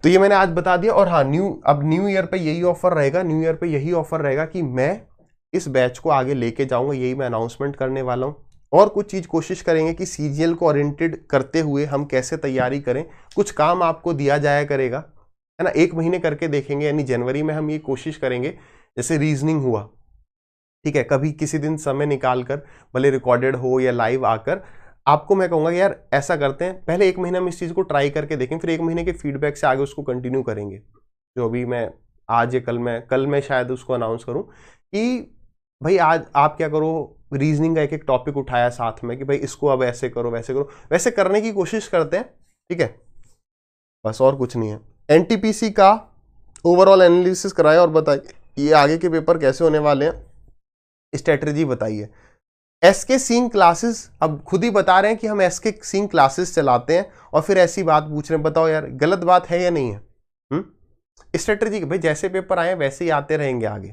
तो ये मैंने आज बता दिया। और हाँ, अब न्यू ईयर पे यही ऑफर रहेगा, न्यू ईयर पे यही ऑफर रहेगा कि मैं इस बैच को आगे लेके जाऊंगा, यही मैं अनाउंसमेंट करने वाला हूँ। और कुछ चीज कोशिश करेंगे कि सीजीएल को ओरिएंटेड करते हुए हम कैसे तैयारी करें, कुछ काम आपको दिया जाया करेगा, है ना, 1 महीने करके देखेंगे, यानी जनवरी में हम ये कोशिश करेंगे, जैसे रीजनिंग हुआ, ठीक है, कभी किसी दिन समय निकाल कर, भले रिकॉर्डेड हो या लाइव आकर, आपको मैं कहूंगा यार ऐसा करते हैं, पहले 1 महीना हम इस चीज को ट्राई करके देखें, फिर 1 महीने के फीडबैक से आगे उसको कंटिन्यू करेंगे। जो अभी मैं आज या कल मैं शायद उसको अनाउंस करूं कि भाई आज आप क्या करो, रीजनिंग का एक टॉपिक उठाया साथ में कि भाई इसको अब ऐसे करो वैसे करो, वैसे करने की कोशिश करते हैं, ठीक है, बस और कुछ नहीं है। एनटीपीसी का ओवरऑल एनालिसिस कराया और बताइए ये आगे के पेपर कैसे होने वाले हैं, स्ट्रेटजी बताइए। एसके सिंह क्लासेस, अब खुद ही बता रहे हैं कि हम एसके सिंह क्लासेस चलाते हैं और फिर ऐसी बात पूछ रहे हैं, बताओ यार गलत बात है या नहीं है। स्ट्रेटेजी भाई जैसे पेपर आए वैसे ही आते रहेंगे आगे,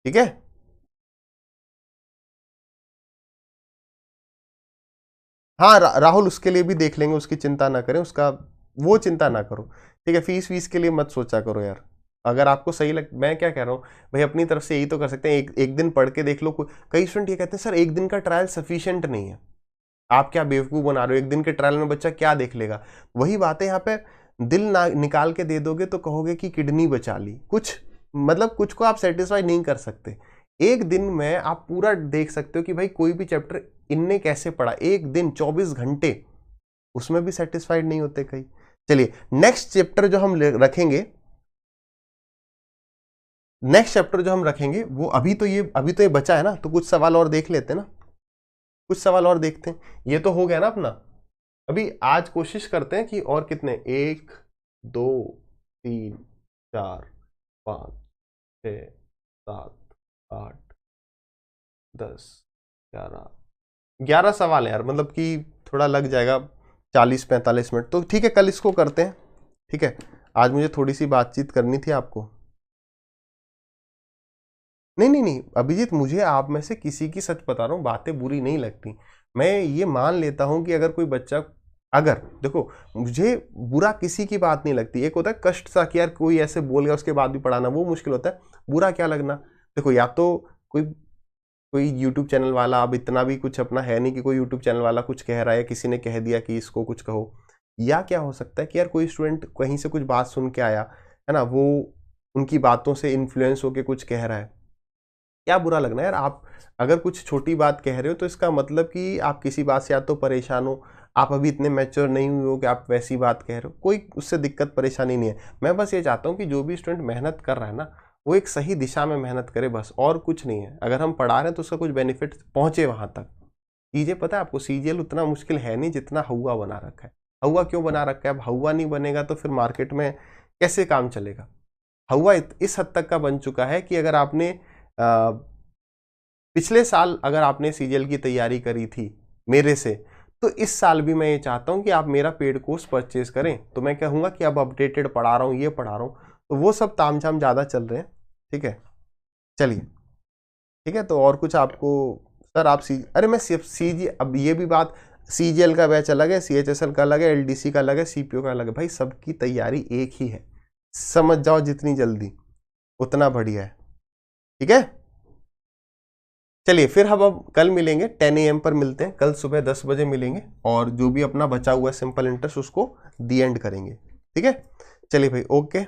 ठीक है। हाँ राहुल उसके लिए भी देख लेंगे, उसकी चिंता ना करें, उसका वो चिंता ना करो, ठीक है। फीस के लिए मत सोचा करो यार। अगर आपको सही लग, मैं क्या कह रहा हूँ भाई, अपनी तरफ से यही तो कर सकते हैं, एक दिन पढ़ के देख लो। कई स्टूडेंट ये कहते हैं सर एक दिन का ट्रायल सफिशिएंट नहीं है। आप क्या बेवकूफ बना रहे हो, एक दिन के ट्रायल में बच्चा क्या देख लेगा। वही बात है यहाँ पे, दिल ना निकाल के दे दोगे तो कहोगे कि किडनी बचा ली, कुछ मतलब कुछ को आप सेटिस्फाई नहीं कर सकते। एक दिन में आप पूरा देख सकते हो कि भाई कोई भी चैप्टर इनने कैसे पढ़ा, एक दिन 24 घंटे, उसमें भी सेटिस्फाइड नहीं होते कई। चलिए नेक्स्ट चैप्टर जो हम रखेंगे, वो अभी तो ये बचा है ना, तो कुछ सवाल और देख लेते हैं ना, कुछ सवाल और देखते हैं। ये तो हो गया ना अपना। अभी आज कोशिश करते हैं कि और कितने, 1 2 3 4 5 6 7 8 10 11 सवाल है यार, मतलब कि थोड़ा लग जाएगा 40-45 मिनट। तो ठीक है कल इसको करते हैं, ठीक है। आज मुझे थोड़ी सी बातचीत करनी थी आपको। नहीं अभिजीत, मुझे आप में से किसी की सच बता रहा हूँ, बातें बुरी नहीं लगती। मैं ये मान लेता हूँ कि अगर कोई बच्चा, अगर देखो मुझे बुरा किसी की बात नहीं लगती। एक होता है कष्ट सा कि यार कोई ऐसे बोल गया उसके बाद भी पढ़ाना, वो मुश्किल होता है। बुरा क्या लगना, देखो या तो कोई यूट्यूब चैनल वाला, अब इतना भी कुछ अपना है नहीं कि कोई यूट्यूब चैनल वाला कुछ कह रहा है, किसी ने कह दिया कि इसको कुछ कहो, या क्या हो सकता है कि यार कोई स्टूडेंट कहीं से कुछ बात सुन के आया है ना, वो उनकी बातों से इन्फ्लुएंस होके कुछ कह रहा है। क्या बुरा लगना यार, आप अगर कुछ छोटी बात कह रहे हो तो इसका मतलब कि आप किसी बात से या तो परेशान हो, आप अभी इतने मैच्योर नहीं हुए हो कि आप वैसी बात कह रहे हो, कोई उससे दिक्कत परेशानी नहीं है। मैं बस ये चाहता हूँ कि जो भी स्टूडेंट मेहनत कर रहा है ना, वो एक सही दिशा में मेहनत करे, बस, और कुछ नहीं है। अगर हम पढ़ा रहे हैं तो उसका कुछ बेनिफिट पहुंचे वहां तक। चीजें पता है आपको, सीजीएल उतना मुश्किल है नहीं जितना हुआ बना रखा है। हुआ क्यों बना रखा है, अब हुआ नहीं बनेगा तो फिर मार्केट में कैसे काम चलेगा। हुआ इस हद तक का बन चुका है कि अगर आपने पिछले साल अगर आपने सीजीएल की तैयारी करी थी मेरे से, तो इस साल भी मैं ये चाहता हूं कि आप मेरा पेड कोर्स परचेज करें। तो मैं कहूंगा कि अब अपडेटेड पढ़ा रहा हूं, ये पढ़ा रहा हूं, तो वो सब तामझाम ज़्यादा चल रहे हैं, ठीक है। चलिए ठीक है, तो और कुछ आपको सर आप अरे मैं सिर्फ अब ये भी बात, सीजीएल का बैच अलग है, सीएचएसएल का अलग है, एलडीसी का अलग है, सीपीओ का अलग है, भाई सबकी तैयारी एक ही है। समझ जाओ जितनी जल्दी उतना बढ़िया है, ठीक है। चलिए फिर हम अब कल मिलेंगे, 10 AM पर मिलते हैं, कल सुबह 10 बजे मिलेंगे, और जो भी अपना बचा हुआ है सिंपल इंटरेस्ट उसको दी एंड करेंगे, ठीक है। चलिए भाई, ओके।